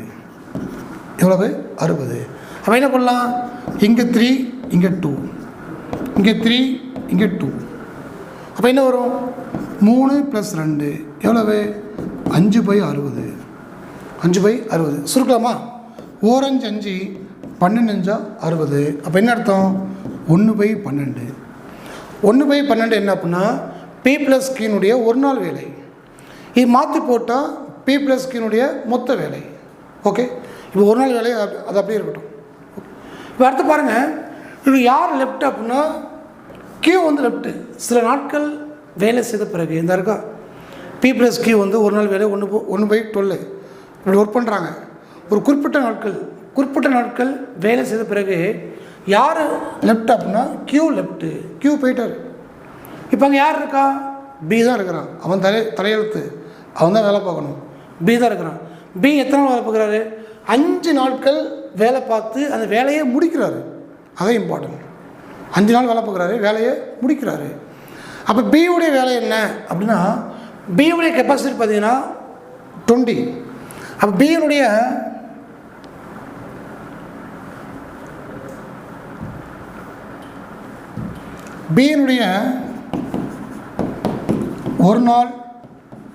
எவ்வளவு 60. அப்போ என்ன பண்ணலாம், இங்கே 3 இங்கே 2 இங்கே 3 இங்கே 2. அப்போ என்ன வரும் 3 + 2 எவ்வளவு 5/60. 5/60 சுருக்கலாமா, ஓரஞ்சு 5 12 60. அப்போ என்ன அர்த்தம் 1/12. 1/12 என்ன அப்படின்னா P+Qனுடைய ஒரு நாள் வேலை. இது மாற்றி போட்டால் P+Qனுடைய மொத்த வேலை. ஓகே, இப்போ ஒரு நாள் வேலை அது அப்படியே இருக்கட்டும். இப்போ அடுத்து பாருங்கள், இது யார் லெஃப்ட் அப்படின்னா Q வந்து லெஃப்ட்டு. சில நாட்கள் வேலை செய்த பிறகு இந்த இருக்கா P+Q வந்து ஒரு நாள் வேலை 1/12 இப்படி ஒர்க் பண்ணுறாங்க. ஒரு குறிப்பிட்ட நாட்கள் வேலை செய்த பிறகு யார் லெஃப்ட் அப்படின்னா Q லெஃப்ட்டு. Q போயிட்டார். இப்போ அங்கே யார் இருக்கா, B தான் இருக்கிறான். அவன் தலையெழுத்து, அவன் தான் வேலை பார்க்கணும். B தான் இருக்கிறான். B எத்தனை நாள் வேலை பார்க்குறாரு, 5 நாட்கள் வேலை பார்த்து அந்த வேலையை முடிக்கிறாரு. அதான் இம்பார்ட்டன்ட். 5 நாள் வேலை பார்க்குறாரு, வேலையை முடிக்கிறாரு. அப்போ பியுடைய வேலை என்ன அப்படின்னா, பியுடைய கெப்பாசிட்டி பார்த்தீங்கன்னா 20. அப்போ பியினுடைய ஒரு நாள்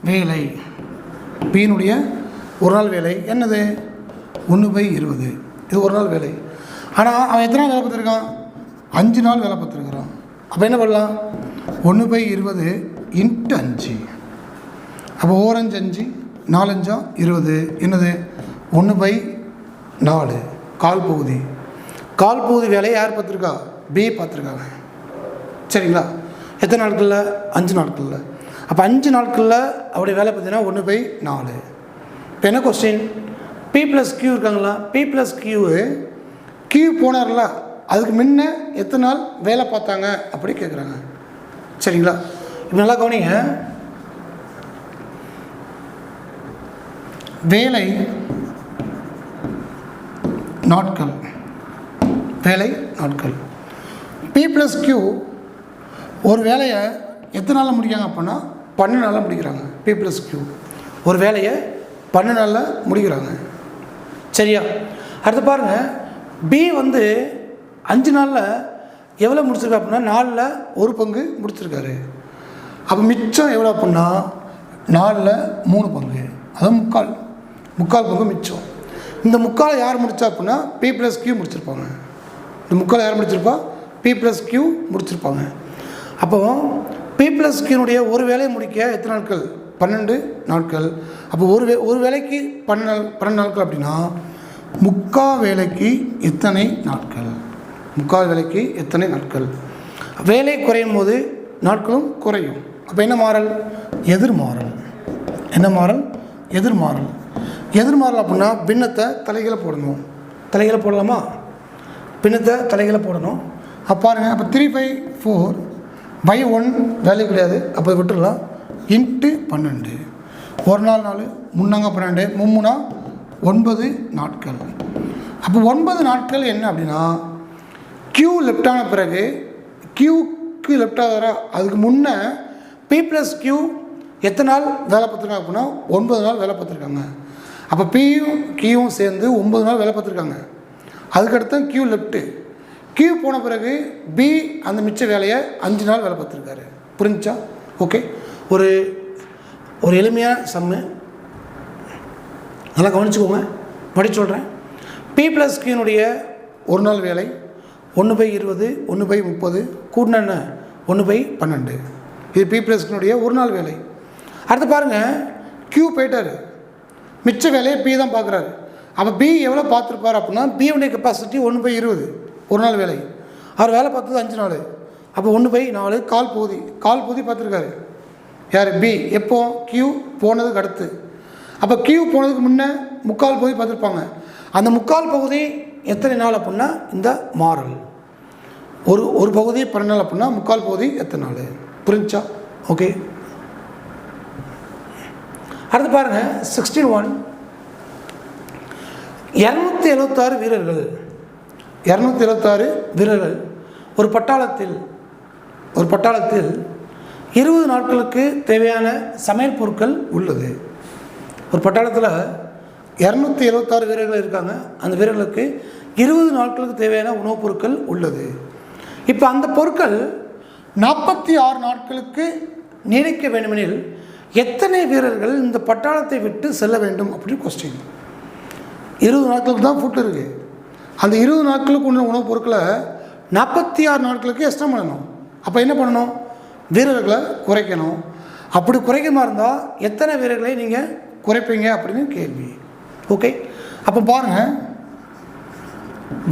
வேலை, பியினுடைய ஒரு நாள் வேலை என்னது 1/20. இது ஒரு நாள் வேலை. ஆனால் அவன் எத்தனை நாள் வேலை பார்த்துருக்கான், 5 நாள் வேலை பார்த்துருக்குறான். அப்போ என்ன பண்ணலாம், 1/20 × 5. அப்போ ஓரஞ்சு 5 4 5 20 என்னது 1/4. கால் பகுதி வேலையை யார் பார்த்துருக்கா, B பார்த்துருக்காங்க. சரிங்களா, எத்தனை நாட்களில் 5 நாட்களில். அப்போ 5 நாட்களில் அப்படி வேலை பார்த்தீங்கன்னா 1/4. இப்போ என்ன கொஸ்டின், P+Q இருக்காங்களா, P+Q போனார்ல அதுக்கு முன்ன எத்தனை நாள் வேலை பார்த்தாங்க அப்படி கேட்குறாங்க. சரிங்களா, இப்போ நல்லா கவனிங்க, வேலை நாட்கள் P+Q ஒரு வேலையை எத்தனை நாளில் முடிக்கிறாங்க அப்படின்னா 12 நாளில் முடிக்கிறாங்க. P+Q ஒரு வேலையை 12 நாளில் முடிக்கிறாங்க. சரியா, அடுத்து பாருங்கள், B வந்து 5 நாளில் எவ்வளோ முடிச்சிருக்கா அப்படின்னா 4ல் 1 பங்கு முடிச்சிருக்காரு. அப்போ மிச்சம் எவ்வளோ அப்படின்னா 4ல் 3 பங்கு, அதான் முக்கால் பங்கு மிச்சம். இந்த முக்காலை யார் முடித்தா அப்படின்னா P+Q முடிச்சிருப்பாங்க. இந்த முக்காலை யார் முடிச்சிருப்பா, P+Q முடிச்சிருப்பாங்க. அப்போ P+Qனுடைய ஒரு வேலையை முடிக்க எத்தனை நாட்கள், 12 நாட்கள். அப்போ ஒரு வேலைக்கு 12 நாட்கள் அப்படின்னா முக்கால் வேலைக்கு எத்தனை நாட்கள். வேலை குறையும் போது நாட்களும் குறையும். அப்போ என்ன மாறல், எதிர்மாறல். எதிர்மாறல் அப்படின்னா பின்னத்தை தலைகளை போடணும். போடலாமா, பின்னத்தை தலைகளை போடணும். அப்போ பாருங்கள், அப்போ 3/4/1 வேல்யூ கிடையாது, அப்போ விட்டுடலாம். × 12 ஒரு நாள் 4 முன்னாங்க 12 3 9 நாட்கள். அப்போ 9 நாட்கள் என்ன அப்படின்னா Q லெஃப்டான பிறகு Qக்கு லெஃப்டாக அதுக்கு முன்னே P+Q எத்தனை நாள் வேலை பார்த்துருக்காங்க அப்படின்னா 9 நாள் வேலை பார்த்துருக்காங்க. அப்போ Pயும் Qயும் சேர்ந்து 9 நாள் வேலை பார்த்துருக்காங்க. அதுக்கடுத்து Q லெஃப்ட்டு. Q போன பிறகு B அந்த மிச்ச வேலையை 5 நாள் வேலை பார்த்துருக்காரு. புரிஞ்சா? ஓகே, ஒரு எளிமையான சம்மு நல்லா கவனிச்சுக்கோங்க, படிச்சு சொல்கிறேன். P+Qனுடைய ஒரு நாள் வேலை 1/20 1/30 கூட்டின 1/12. இது P+Qனுடைய ஒரு நாள் வேலை. அடுத்து பாருங்கள், Q போயிட்டார், மிச்ச வேலையை P தான் பார்க்குறாரு. அப்போ B எவ்வளோ பார்த்துருப்பார் அப்படின்னா Bயுடைய கெப்பாசிட்டி 1/20 ஒரு நாள் வேலை. அவர் வேலை பார்த்தது 5 நாள். அப்போ 1/4 கால் பகுதி பார்த்துருக்காரு யார், B. எப்போ, Q போனதுக்கு அடுத்து. அப்போ Q போனதுக்கு முன்னே முக்கால் பகுதி பார்த்துருப்பாங்க. அந்த முக்கால் பகுதி எத்தனை நாள் அப்படின்னா இந்த மாறல். ஒரு பகுதி 12 நாள் அப்படின்னா முக்கால் பகுதி எத்தனை நாள். புரிஞ்சா? ஓகே, அடுத்து பாருங்கள் 16(1). 276 வீரர்கள் ஒரு பட்டாளத்தில் 20 நாட்களுக்கு தேவையான சமையல் பொருட்கள் உள்ளது. ஒரு பட்டாளத்தில் 276 வீரர்கள் இருக்காங்க. அந்த வீரர்களுக்கு 20 நாட்களுக்கு தேவையான உணவுப் பொருட்கள் உள்ளது. இப்போ அந்த பொருட்கள் 46 நாட்களுக்கு நீடிக்க வேண்டுமெனில் எத்தனை வீரர்கள் இந்த பட்டாளத்தை விட்டு செல்ல வேண்டும் அப்படின்னு கொஸ்டின். 20 நாட்களுக்கு தான் ஃபுட் இருக்குது. அந்த 20 நாட்களுக்கு உள்ள உணவுப் பொருட்களை 46 நாட்களுக்கு எக்ஸ்டெண்ட் பண்ணணும். அப்போ என்ன பண்ணணும்? வீரர்களை குறைக்கணும். அப்படி குறைக்கமாக இருந்தால் எத்தனை வீரர்களை நீங்கள் குறைப்பீங்க அப்படின்னு கேள்வி. ஓகே, அப்போ பாருங்கள்,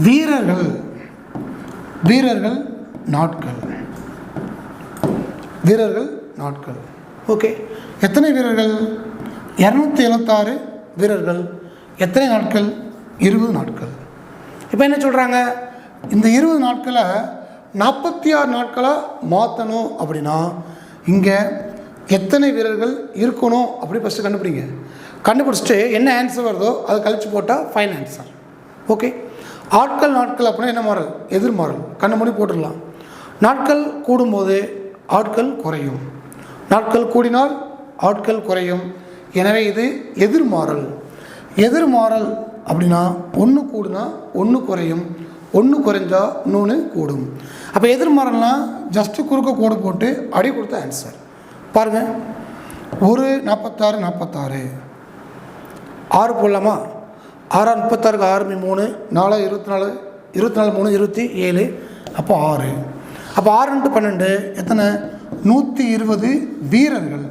வீரர்கள் நாட்கள். ஓகே, எத்தனை வீரர்கள்? 276 வீரர்கள். எத்தனை நாட்கள்? 20 நாட்கள். இப்போ என்ன சொல்கிறாங்க? இந்த 20 நாட்களை 46 நாட்களாக மாற்றணும் அப்படின்னா இங்கே எத்தனை வீரர்கள் இருக்கணும் அப்படி ஃபஸ்ட்டு கண்டுபிடிங்க. கண்டுபிடிச்சிட்டு என்ன ஆன்சர் வருதோ அதை கழித்து போட்டால் ஃபைன் ஆன்சர். ஓகே, நாட்கள் அப்படின்னா என்ன மாறல்? எதிர்மாறல். கண்ணை மூடி போட்டுடலாம். நாட்கள் கூடும்போது ஆட்கள் குறையும், நாட்கள் கூடினால் ஆட்கள் குறையும். எனவே இது எதிர்மாறல். எதிர்மாறல் அப்படின்னா 1 கூடுனா 1 குறையும், 1 குறைஞ்சா 1 கூடும். அப்போ எதிர்மாறல்னா ஜஸ்ட்டு குறுக்க கோடு போட்டு அடி கொடுத்த ஆன்சர். பாருங்கள், 46 6 போடலாமா? 6 36 6 3 4 24 24 3 27. அப்போ 6. அப்போ 6 × 12 எத்தனை? 120 வீரர்கள்.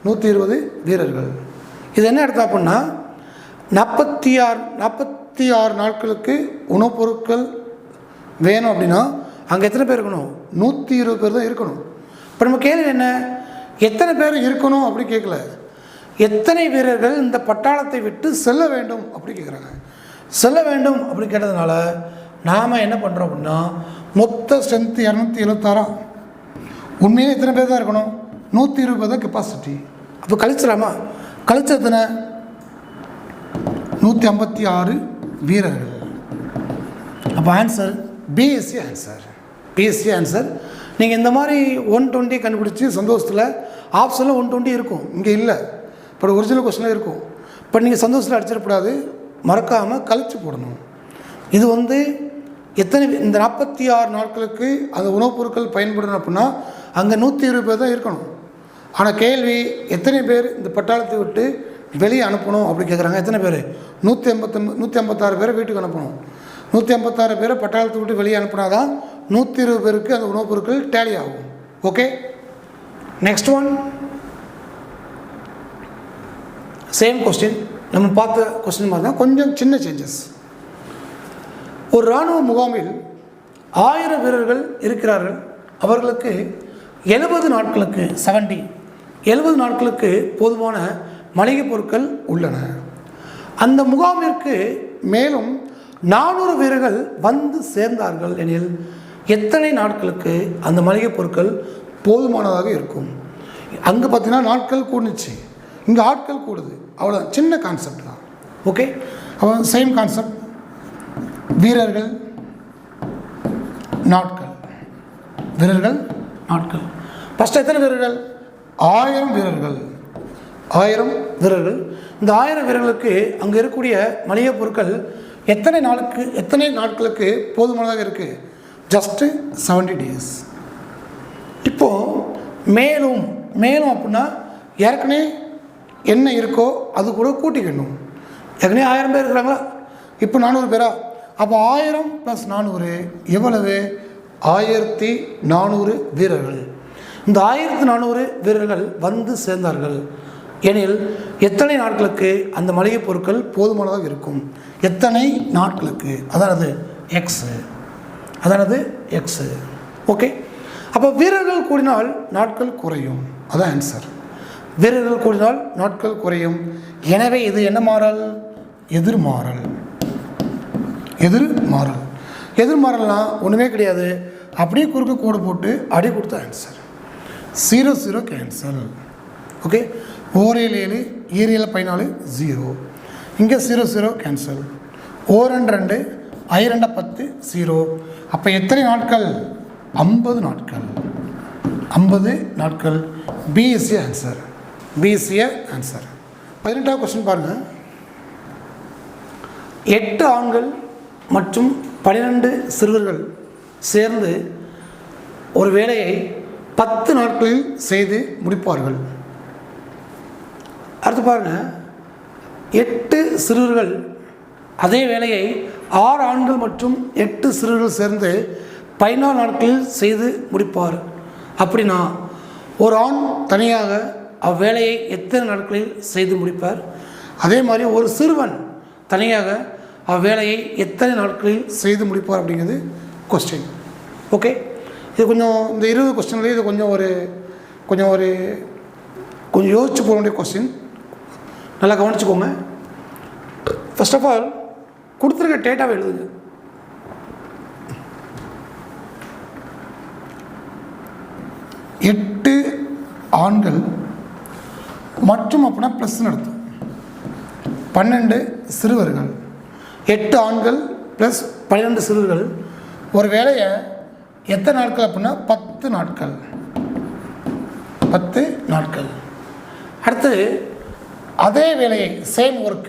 120 வீரர்கள். இது என்ன எடுத்தா அப்படின்னா 46 நாட்களுக்கு உணவுப் பொருட்கள் வேணும் அப்படின்னா அங்கே எத்தனை பேர் இருக்கணும்? 120 பேர் தான் இருக்கணும். இப்போ நம்ம கேள்வி என்ன? எத்தனை பேர் இருக்கணும் அப்படி கேட்கல, எத்தனை வீரர்கள் இந்த பட்டாளத்தை விட்டு செல்ல வேண்டும் அப்படி கேட்குறாங்க. செல்ல வேண்டும் அப்படி கேட்டதுனால நாம் என்ன பண்ணுறோம் அப்படின்னா மொத்த ஸ்ட்ரென்த்து 276. உண்மையிலே எத்தனை பேர் தான் இருக்கணும்? 120 பேர் தான் கெப்பாசிட்டி. அப்போ கழிச்சிடலாமா? கழிச்ச எத்தனை? 156 வீரர்கள். அப்போ ஆன்சர் பிஎஸ்சி ஆன்சர். நீங்கள் இந்த மாதிரி 120 கண்டுபிடிச்சி சந்தோஷத்தில் ஆப்ஷனில் 120 இருக்கும், இங்கே இல்லை. இப்போ ஒரிஜினல் கொஸ்டினில் இருக்கும். இப்போ நீங்கள் சந்தோஷத்தில் அடிச்சிடக்கூடாது, மறக்காமல் கழிச்சு போடணும். இது எத்தனை இந்த 46 நாட்களுக்கு அந்த உணவுப் பொருட்கள் பயன்படணும் அப்படின்னா அங்கே 120 பேர் தான் இருக்கணும். ஆனால் கேள்வி எத்தனை பேர் இந்த பட்டாளத்தை விட்டு வெளியே அனுப்பணும் அப்படி கேட்குறாங்க. எத்தனை பேர்? 156 பேரை வீட்டுக்கு அனுப்பணும். 156 பேரை பட்டாளத்தை விட்டு வெளியே அனுப்புனா தான் 120 பேருக்கு அந்த உணவுப் பொருட்கள் டேலி ஆகும். Okay, next one. Same question, நம்ம பார்த்த கொஸ்டின் மாதிரி தான், கொஞ்சம் சின்ன சேஞ்சஸ். ஒரு இராணுவ முகாமில் 1000 வீரர்கள் இருக்கிறார்கள். அவர்களுக்கு 70 நாட்களுக்கு 70 நாட்களுக்கு போதுமான மளிகை பொருட்கள் உள்ளன. அந்த முகாமிற்கு மேலும் 400 வீரர்கள் வந்து சேர்ந்தார்கள் எனில் எத்தனை நாட்களுக்கு அந்த மளிகை பொருட்கள் போதுமானதாக இருக்கும்? அங்கே பார்த்தீங்கன்னா நாட்கள் கூடுச்சு, இங்கே ஆட்கள் கூடுது. அவ்வளோ சின்ன கான்செப்ட் தான். ஓகே, அவ்வளோ சேம் கான்செப்ட். வீரர்கள் நாட்கள். ஃபஸ்ட்டு எத்தனை வீரர்கள்? 1000 வீரர்கள். இந்த 1000 வீரர்களுக்கு அங்கே இருக்கக்கூடிய மளிகை பொருட்கள் எத்தனை நாட்களுக்கு போதுமானதாக இருக்குது? Just 70 days. இப்போது மேலும் அப்படின்னா ஏற்கனவே என்ன இருக்கோ அது கூட கூட்டிக்கணும். ஏற்கனவே 1000 பேர் இருக்கிறாங்களா, இப்போ 400 பேரா? அப்போ 1000 + 400 எவ்வளவு? 1400 வீரர்கள். இந்த 1400 வீரர்கள் வந்து சேர்ந்தார்கள் எனில் எத்தனை நாட்களுக்கு அந்த மளிகை பொருட்கள் போதுமானதாக இருக்கும்? எத்தனை நாட்களுக்கு? அதானது எக்ஸு. ஓகே, அப்போ வீரர்கள் கூடினால் நாட்கள் குறையும். அதான் ஆன்சர். வீரர்கள் கூடினால் நாட்கள் குறையும். எனவே இது என்ன மாறல்? எதிர்மாறல்னா ஒன்றுமே கிடையாது. அப்படியே குறுக்கு கோடு போட்டு அடி கொடுத்த ஆன்சர். 0 கேன்சல். ஓகே, 7 7 7 14 0. இங்கே 0 கேன்சல். 2 2 2 10 0. அப்போ எத்தனை நாட்கள்? 50 நாட்கள். BSc answer. 18வது கொஸ்டின் பாருங்கள். 8 ஆண்கள் மற்றும் 12 சிறுவர்கள் சேர்ந்து ஒரு வேலையை 10 நாட்களில் செய்து முடிப்பார்கள். அடுத்து பாருங்கள், 8 சிறுவர்கள் அதே வேலையை 6 ஆண்கள் மற்றும் 8 சிறுவர்கள் சேர்ந்து 14 நாட்களில் செய்து முடிப்பார். அப்படின்னா ஒரு ஆண் தனியாக அவ்வேலையை எத்தனை நாட்களில் செய்து முடிப்பார்? அதே மாதிரி ஒரு சிறுவன் தனியாக அவ்வேலையை எத்தனை நாட்களில் செய்து முடிப்பார் அப்படிங்கிறது கொஸ்டின். ஓகே, இது கொஞ்சம் இந்த 20 கொஸ்டின்லேயே இது கொஞ்சம் யோசிச்சு போக வேண்டிய கொஸ்டின். நல்லா கவனிச்சுக்கோங்க. ஃபர்ஸ்ட் ஆஃப் ஆல் கொடுத்துருக்க டேட்டாவை எழுதுங்க. எட்டு ஆண்கள் மற்றும் அப்படின்னா ப்ளஸ் நடத்தும் 12 சிறுவர்கள், 8 ஆண்கள் ப்ளஸ் 12 சிறுவர்கள் ஒரு வேலையை எத்தனை நாட்கள் அப்படின்னா 10 நாட்கள். 10 நாட்கள். அடுத்து அதே வேலையை சேம் ஒர்க்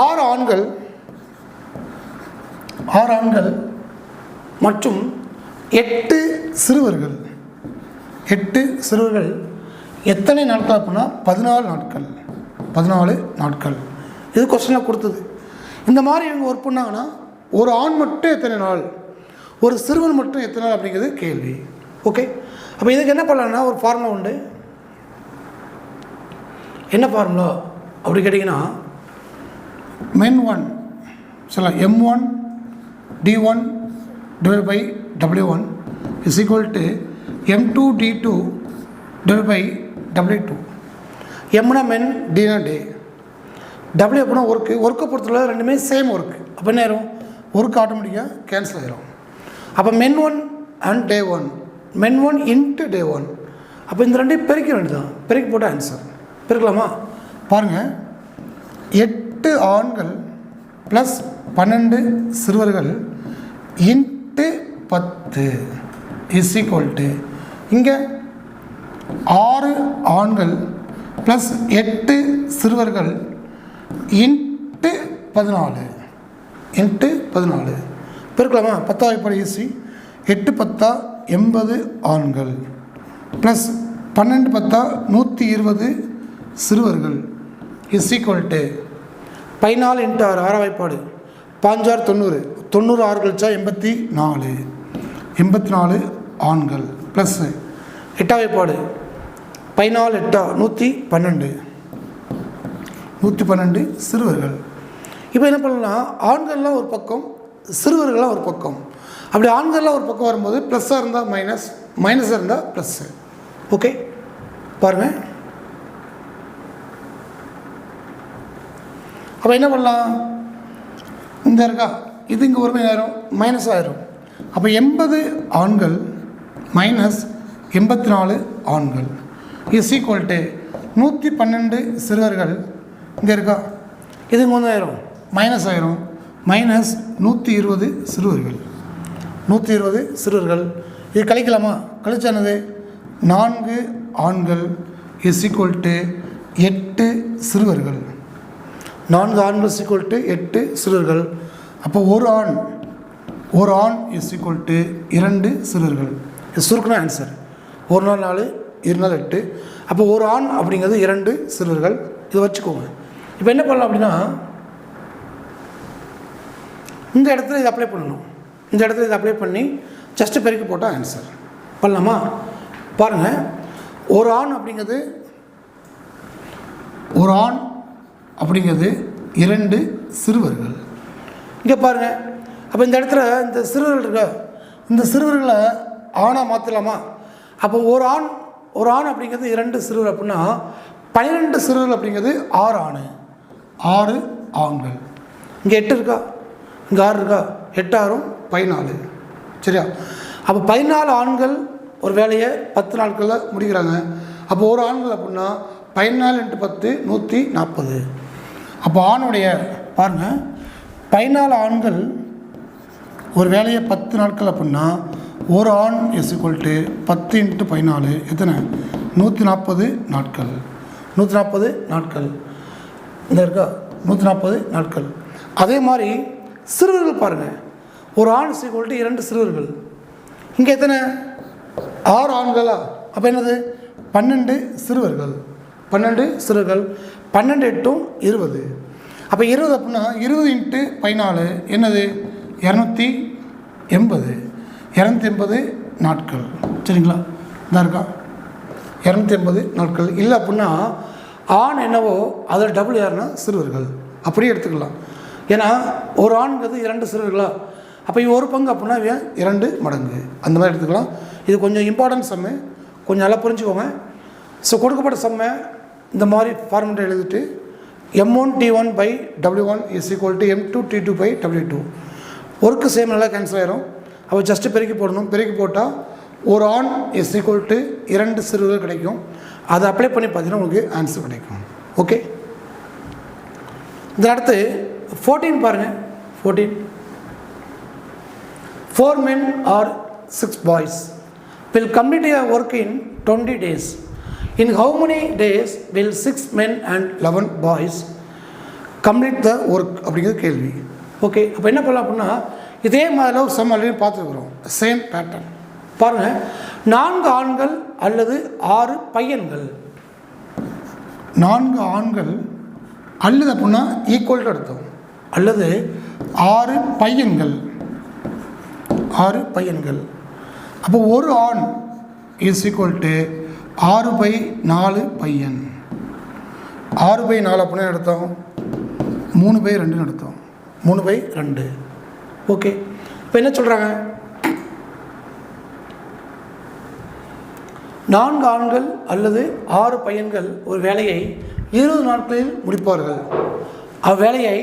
6 ஆண்கள் மற்றும் 8 சிறுவர்கள் எத்தனை நாட்கள் அப்படின்னா 14 நாட்கள். இது கொஸ்டினில் கொடுத்தது. இந்த மாதிரி இவங்க ஒர்க் பண்ணாங்கன்னா ஒரு ஆண் மட்டும் எத்தனை நாள், ஒரு சிறுவன் மட்டும் எத்தனை நாள் அப்படிங்கிறது கேள்வி. ஓகே, அப்போ இதுக்கு என்ன பண்ணலான்னா ஒரு ஃபார்முலா உண்டு. என்ன ஃபார்முலா அப்படி கேட்டிங்கன்னா men1 சொல்லலாம் m1 d1 divided by w1 is equal to m2 d2 divided by w2. mனா men, dனா day, w அப்படின்னா ஒர்க்கை பொறுத்தவரை ரெண்டுமே சேம் ஒர்க்கு. அப்போ என்ன ஆயிரும், ஒர்க் ஆட்டோமேட்டிக்காக கேன்சல் ஆயிரும். அப்போ men1 and day1, men1 into day1. அப்போ இந்த ரெண்டையும் பெருக்க வேண்டியதான். பெருக்கி போட்ட ஆன்சர் பெருக்கலாமா? பாருங்கள், 8 ஆண்கள் ப்ளஸ் 12 சிறுவர்கள் இன்ட்டு 10 இஸ் ஈக்குவல் டு இங்கே 6 ஆண்கள் ப்ளஸ் 8 சிறுவர்கள் இன்ட்டு 14 பெருக்கலாமா? 10 வாய்ப்பாடு ஈஸி. 8 10 80 ஆண்கள் ப்ளஸ் 12 10 120 சிறுவர்கள் இஸ் ஈக்குவல் டு 14 இன்ட்டு 6 6 வாய்ப்பாடு 5 6 90 6 கழிச்சா 84 ஆண்கள் ப்ளஸ் 8 வாய்ப்பாடு 14 8 112 சிறுவர்கள். இப்போ என்ன பண்ணலாம், ஆண்கள்லாம் ஒரு பக்கம், சிறுவர்கள்லாம் ஒரு பக்கம். அப்படி ஆண்கள்லாம் ஒரு பக்கம் வரும்போது ப்ளஸ்ஸாக இருந்தால் மைனஸாக இருந்தால் ப்ளஸ்ஸு. ஓகே, பாருங்கள். அப்போ என்ன பண்ணலாம், இந்த இருக்கா இது இங்கே ஒரு மணி நேரம் மைனஸ் ஆயிரும். அப்போ 80 ஆண்கள் மைனஸ் 84 ஆண்கள் இஸ் ஈக்குவல் டு 112 சிறுவர்கள். இங்கே இருக்கா இது இங்கே வந்து ஆயிரும் மைனஸ் ஆயிரும். மைனஸ் 120 சிறுவர்கள். இது கழிக்கலாமா? கழிச்சானது 4 ஆண்கள் இஸ் ஈக்குவல் டு 8 சிறுவர்கள். 4 ஆண்கள் இஸ் ஈக்குவல் டு 8 சிறுவர்கள். அப்போ ஒரு ஆண் இஸ் ஈக்குவல் டு 2 சிறுவர்கள். இது சுருக்குனா ஆன்சர். 1 நாள் 4, 2 நாள் 8. அப்போ ஒரு ஆண் அப்படிங்கிறது 2 சிறுவர்கள். இதை வச்சுக்கோங்க. இப்போ என்ன பண்ணலாம் அப்படின்னா, இந்த இடத்துல இதை அப்ளை பண்ணணும். இந்த இடத்துல இதை அப்ளை பண்ணி ஜஸ்ட்டு பெருக்கி போட்டால் ஆன்சர் பண்ணலாமா? பாருங்கள், ஒரு ஆண் அப்படிங்கிறது 2 சிறுவர்கள். இங்கே பாருங்கள். அப்போ இந்த இடத்துல இந்த சிறுவர்கள் இருக்க, இந்த சிறுவர்களை ஆணாக மாற்றலாமா? அப்போ ஒரு ஆண் அப்படிங்கிறது 2 சிறுவர் அப்படின்னா 12 சிறுவர்கள் அப்படிங்கிறது 6 ஆண்கள். இங்கே 8 இருக்கா, இங்கே 6 இருக்கா, 8 6 14. சரியா? அப்போ 14 ஆண்கள் ஒரு வேலையை 10 நாட்களில் முடிக்கிறாங்க. அப்போ ஒரு ஆண்கள் அப்படின்னா 14 × 10 140. அப்போ ஆணுடைய பாருங்கள், 14 ஆண்கள் ஒரு வேலையை 10 நாட்கள் அப்படின்னா ஒரு ஆண் இஸ் ஈக்குவல் டு 10 × 14 எத்தனை 140 நாட்கள். 140 நாட்கள் இந்த இருக்கா 140 நாட்கள். அதே மாதிரி சிறுவர்கள் பாருங்கள், ஒரு ஆண் ஈக்குவல் 2 சிறுவர்கள். இங்கே எத்தனை? 6 ஆண்களா? அப்போ என்னது? 12 சிறுவர்கள். 12 சிறுவர்கள். 12 8 20. அப்போ 20 அப்படின்னா 20 × 14 என்னது? 280. 280 நாட்கள். சரிங்களா? இதாக இருக்கா? 280 நாட்கள். இல்லை அப்படின்னா ஆண் என்னவோ அதில் டபுள் யாருன்னா சிறுவர்கள். அப்படியே எடுத்துக்கலாம். ஏன்னா ஒரு ஆண்கிறது 2 சிறுவர்களா, அப்போ ஒரு பங்கு அப்படின்னா 2 மடங்கு அந்த மாதிரி எடுத்துக்கலாம். இது கொஞ்சம் இம்பார்ட்டன்ட் சம்மு, கொஞ்சம் நல்லா புரிஞ்சுக்கோங்க. ஸோ கொடுக்கப்பட்ட சம்மை இந்த மாதிரி ஃபார்முலா எழுதிட்டு M1T1/W1 = M2T2/W2. ஒர்க்கு சேம் நல்லா கேன்சல் ஆயிரும். அப்போ ஜஸ்ட்டு பெருக்கி போடணும். பெருக்கி போட்டால் ஒரு ஆண் = 2 சிறுவர்கள் கிடைக்கும். அதை அப்ளை பண்ணி பார்த்தீங்கன்னா உங்களுக்கு ஆன்சர் கிடைக்கும். ஓகே, இதில் அடுத்து 14 பாருங்கள். 14 4 men or 6 boys will complete a work in 20 days. In how many days will 6 men and 11 boys complete the work? அப்படிங்கிறது கேள்வி. ஓகே, அப்போ என்ன பண்ணலாம் அப்படின்னா இதே மாதிரி ஒரு சம் ஆல்ரெடி பார்த்துருக்குறோம். சேம் பேட்டர்ன் பாருங்கள். 4 ஆண்கள் அல்லது 6 பையன்கள். 4 ஆண்கள் அல்லது அப்படின்னா ஈக்குவல் அர்த்தம். அல்லது 6 பையன்கள். 6 பையன்கள். அப்போ ஒரு ஆண் = 6/4 பையன். 6/4 அப்படின்னா அர்த்தம் 3/2 அர்த்தம். 3/2. ஓகே, இப்போ என்ன சொல்கிறாங்க? 4 ஆண்கள் அல்லது 6 பையன்கள் ஒரு வேலையை 20 நாட்களில் முடிப்பார்கள். அவ்வேலையை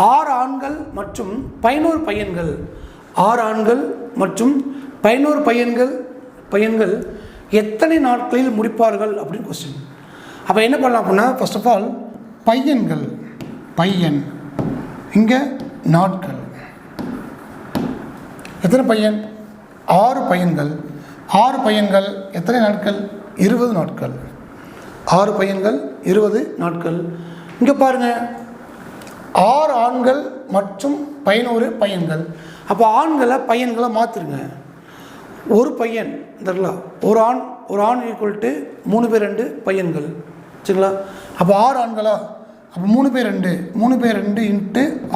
6 ஆண்கள் மற்றும் 11 பையன்கள் 6 ஆண்கள் மற்றும் 11 பையன்கள் எத்தனை நாட்களில் முடிப்பார்கள் அப்படின்னு கொஸ்டின். அப்போ என்ன பண்ணலாம் அப்படின்னா ஃபர்ஸ்ட் ஆஃப் ஆல் பையன்கள், பையன் இங்கே நாட்கள். எத்தனை பையன்? 6 பையன்கள். 6 பையன்கள் எத்தனை நாட்கள்? 20 நாட்கள். 6 பையன்கள் 20 நாட்கள். இங்கே பாருங்கள், 6 ஆண்கள் மற்றும் 11 பையன்கள். அப்போ ஆண்களை பையன்களை மாற்றிருங்க. ஒரு பையன் தெரில, ஒரு ஆண் = 3/2 பையன்கள். சரிங்களா? அப்போ 6 ஆண்களா? அப்போ 3/2 ×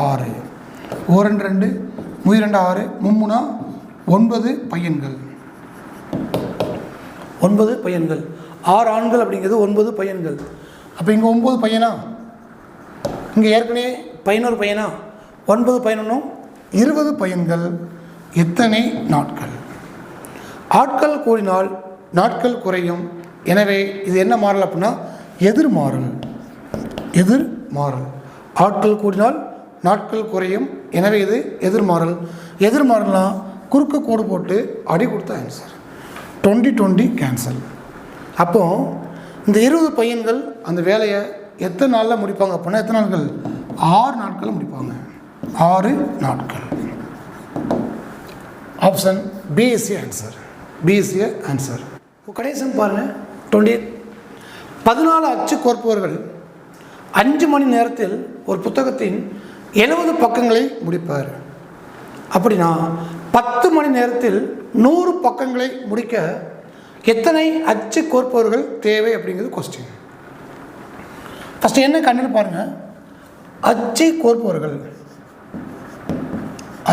6 1 2 2 6 3 9 பையன்கள். 9 பையன்கள். 6 ஆண்கள் அப்படிங்கிறது 9 பையன்கள். அப்போ இங்கே 9 பையனா? இங்கே ஏற்கனவே 11 பையனா? 9 11 20 பையன்கள். எத்தனை நாட்கள்? ஆட்கள் கூடினால் நாட்கள் குறையும். எனவே இது என்ன மாறல் அப்படின்னா எதிர்மாறல். எதிர்மாறல். ஆட்கள் கூடினால் நாட்கள் குறையும். எனவே இது எதிர்மாறல். எதிர்மாறல்னா குறுக்கு கோடு போட்டு அடி கொடுத்த ஆன்சர். 20 கேன்சல். அப்போது இந்த 20 பையன்கள் அந்த வேலையை எத்தனை நாளில் முடிப்பாங்க அப்படின்னா எத்தனை நாட்கள்? 6 நாட்களில் முடிப்பாங்க. 6 நாட்கள். Option B is the answer. B is the answer. கடைசி பாருங்கள் 20. 14 அச்சு கோர்ப்பவர்கள் 5 மணி நேரத்தில் ஒரு புத்தகத்தின் 70 பக்கங்களை முடிப்பார். அப்படின்னா 10 மணி நேரத்தில் 100 பக்கங்களை முடிக்க எத்தனை அச்சு கோர்ப்பவர்கள் தேவை அப்படிங்கிறது கொஸ்டின். ஃபஸ்ட்டு என்ன கண்ணில் பாருங்கள், அச்சு கோர்ப்பவர்கள்.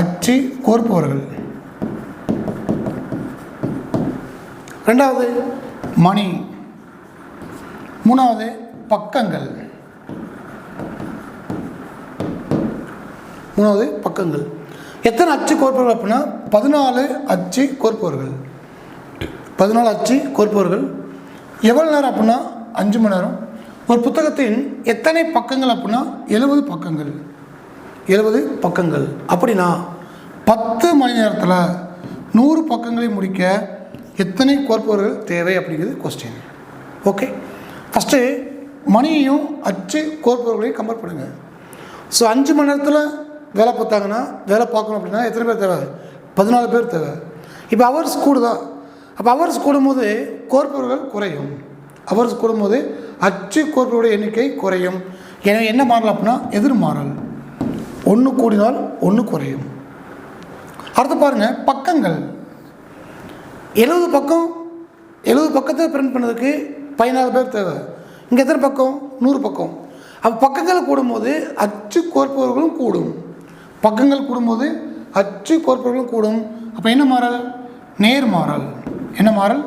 அச்சு கோர்ப்பவர்கள். ரெண்டாவது மணி. மூணாவது பக்கங்கள். எத்தனை அச்சு கோர்ப்பவர்கள் அப்படின்னா 14 அச்சு கோர்ப்பவர்கள். 14 அச்சு கோர்ப்பவர்கள். எவ்வளோ நேரம் அப்படின்னா 5 மணி நேரம். ஒரு புத்தகத்தின் எத்தனை பக்கங்கள் அப்படின்னா 70 பக்கங்கள். 70 பக்கங்கள். அப்படின்னா 10 மணி நேரத்தில் 100 பக்கங்களை முடிக்க எத்தனை கோர்ப்பவர்கள் தேவை அப்படிங்கிறது கொஸ்டின். ஓகே, ஃபஸ்ட்டு மணியையும் அச்சு கோர்ப்பவர்களையும் கம்பேர் பண்ணுங்கள். ஸோ 5 மணி நேரத்தில் வேலை பார்த்தாங்கன்னா வேலை பார்க்கணும் அப்படின்னா எத்தனை பேர் தேவை? 14 பேர் தேவை. இப்போ ஹவர்ஸ் கூடுதா? அப்போ ஹவர்ஸ் கூடும்போது கோர்ப்பவர்கள் குறையும். ஹவர்ஸ் கூடும்போது அச்சு கோர்ப்பவருடைய எண்ணிக்கை குறையும். எனவே என்ன மாறலாம் அப்படின்னா எதிர்மாறல். 1 கூடினால் 1 குறையும். அடுத்து பாருங்கள், பக்கங்கள் 70 பக்கம், 70 பக்கத்தை பிரிண்ட் பண்ணதுக்கு 14 பேர் தேவை. இங்கே எத்தனை பக்கம்? 100 பக்கம். அப்போ பக்கங்கள் கூடும்போது அச்சு கோர்ப்பவர்களும் கூடும். பக்கங்கள் கூடும்போது அச்சு கோர்ப்பவர்களும் கூடும். அப்போ என்ன மாறல்? நேர்மாறல். என்ன மாறல்?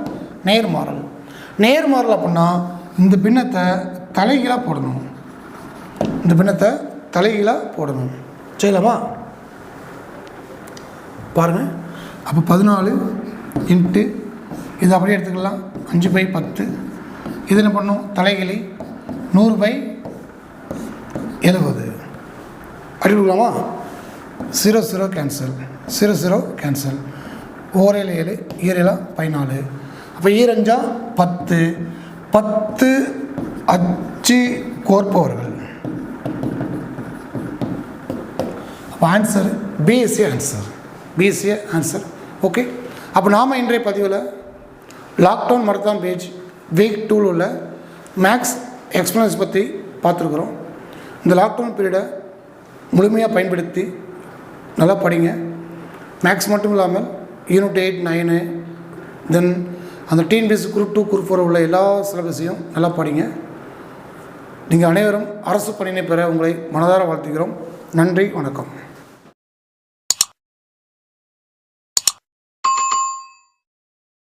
நேர்மாறல். நேர்மாறல் அப்படின்னா இந்த பின்னத்தை தலைகீழாக போடணும். இந்த பின்னத்தை தலைகீழாக போடணும். செய்யலாமா? பாருங்கள். அப்போ 14 இன்ட்டு இது அப்படியே எடுத்துக்கலாம். 5/10. இது என்ன பண்ணணும்? தலைகிளி 100/70. அப்படி கொடுக்கலாமா? 0 0 கேன்சல், 0 0 கேன்சல். 7 7 7 14. அப்போ 2 5 10 அச்சு கோர்ப்பவர்கள். அப்போ answer BSc answer. BSc answer. Okay. அப்போ நாம் இன்றைய பதிவில் லாக்டவுன் மரத்தான் பேஜ் வீக் 2 உள்ள மேக்ஸ் எக்ஸ்பிளன்ஸ் பற்றி பார்த்துருக்குறோம். இந்த லாக்டவுன் பீரியடை முழுமையாக பயன்படுத்தி நல்லா படிங்க. மேக்ஸ் மட்டும் இல்லாமல் யூனிட் 8 9 தென் அந்த டிஎன்பிஎஸ்சி குரூப் 2 குரூப் 4 உள்ள எல்லா சிலபஸையும் நல்லா படிங்க. நீங்கள் அனைவரும் அரசு பணியினை பெற உங்களை மனதார வாழ்த்துகிறோம். நன்றி, வணக்கம்.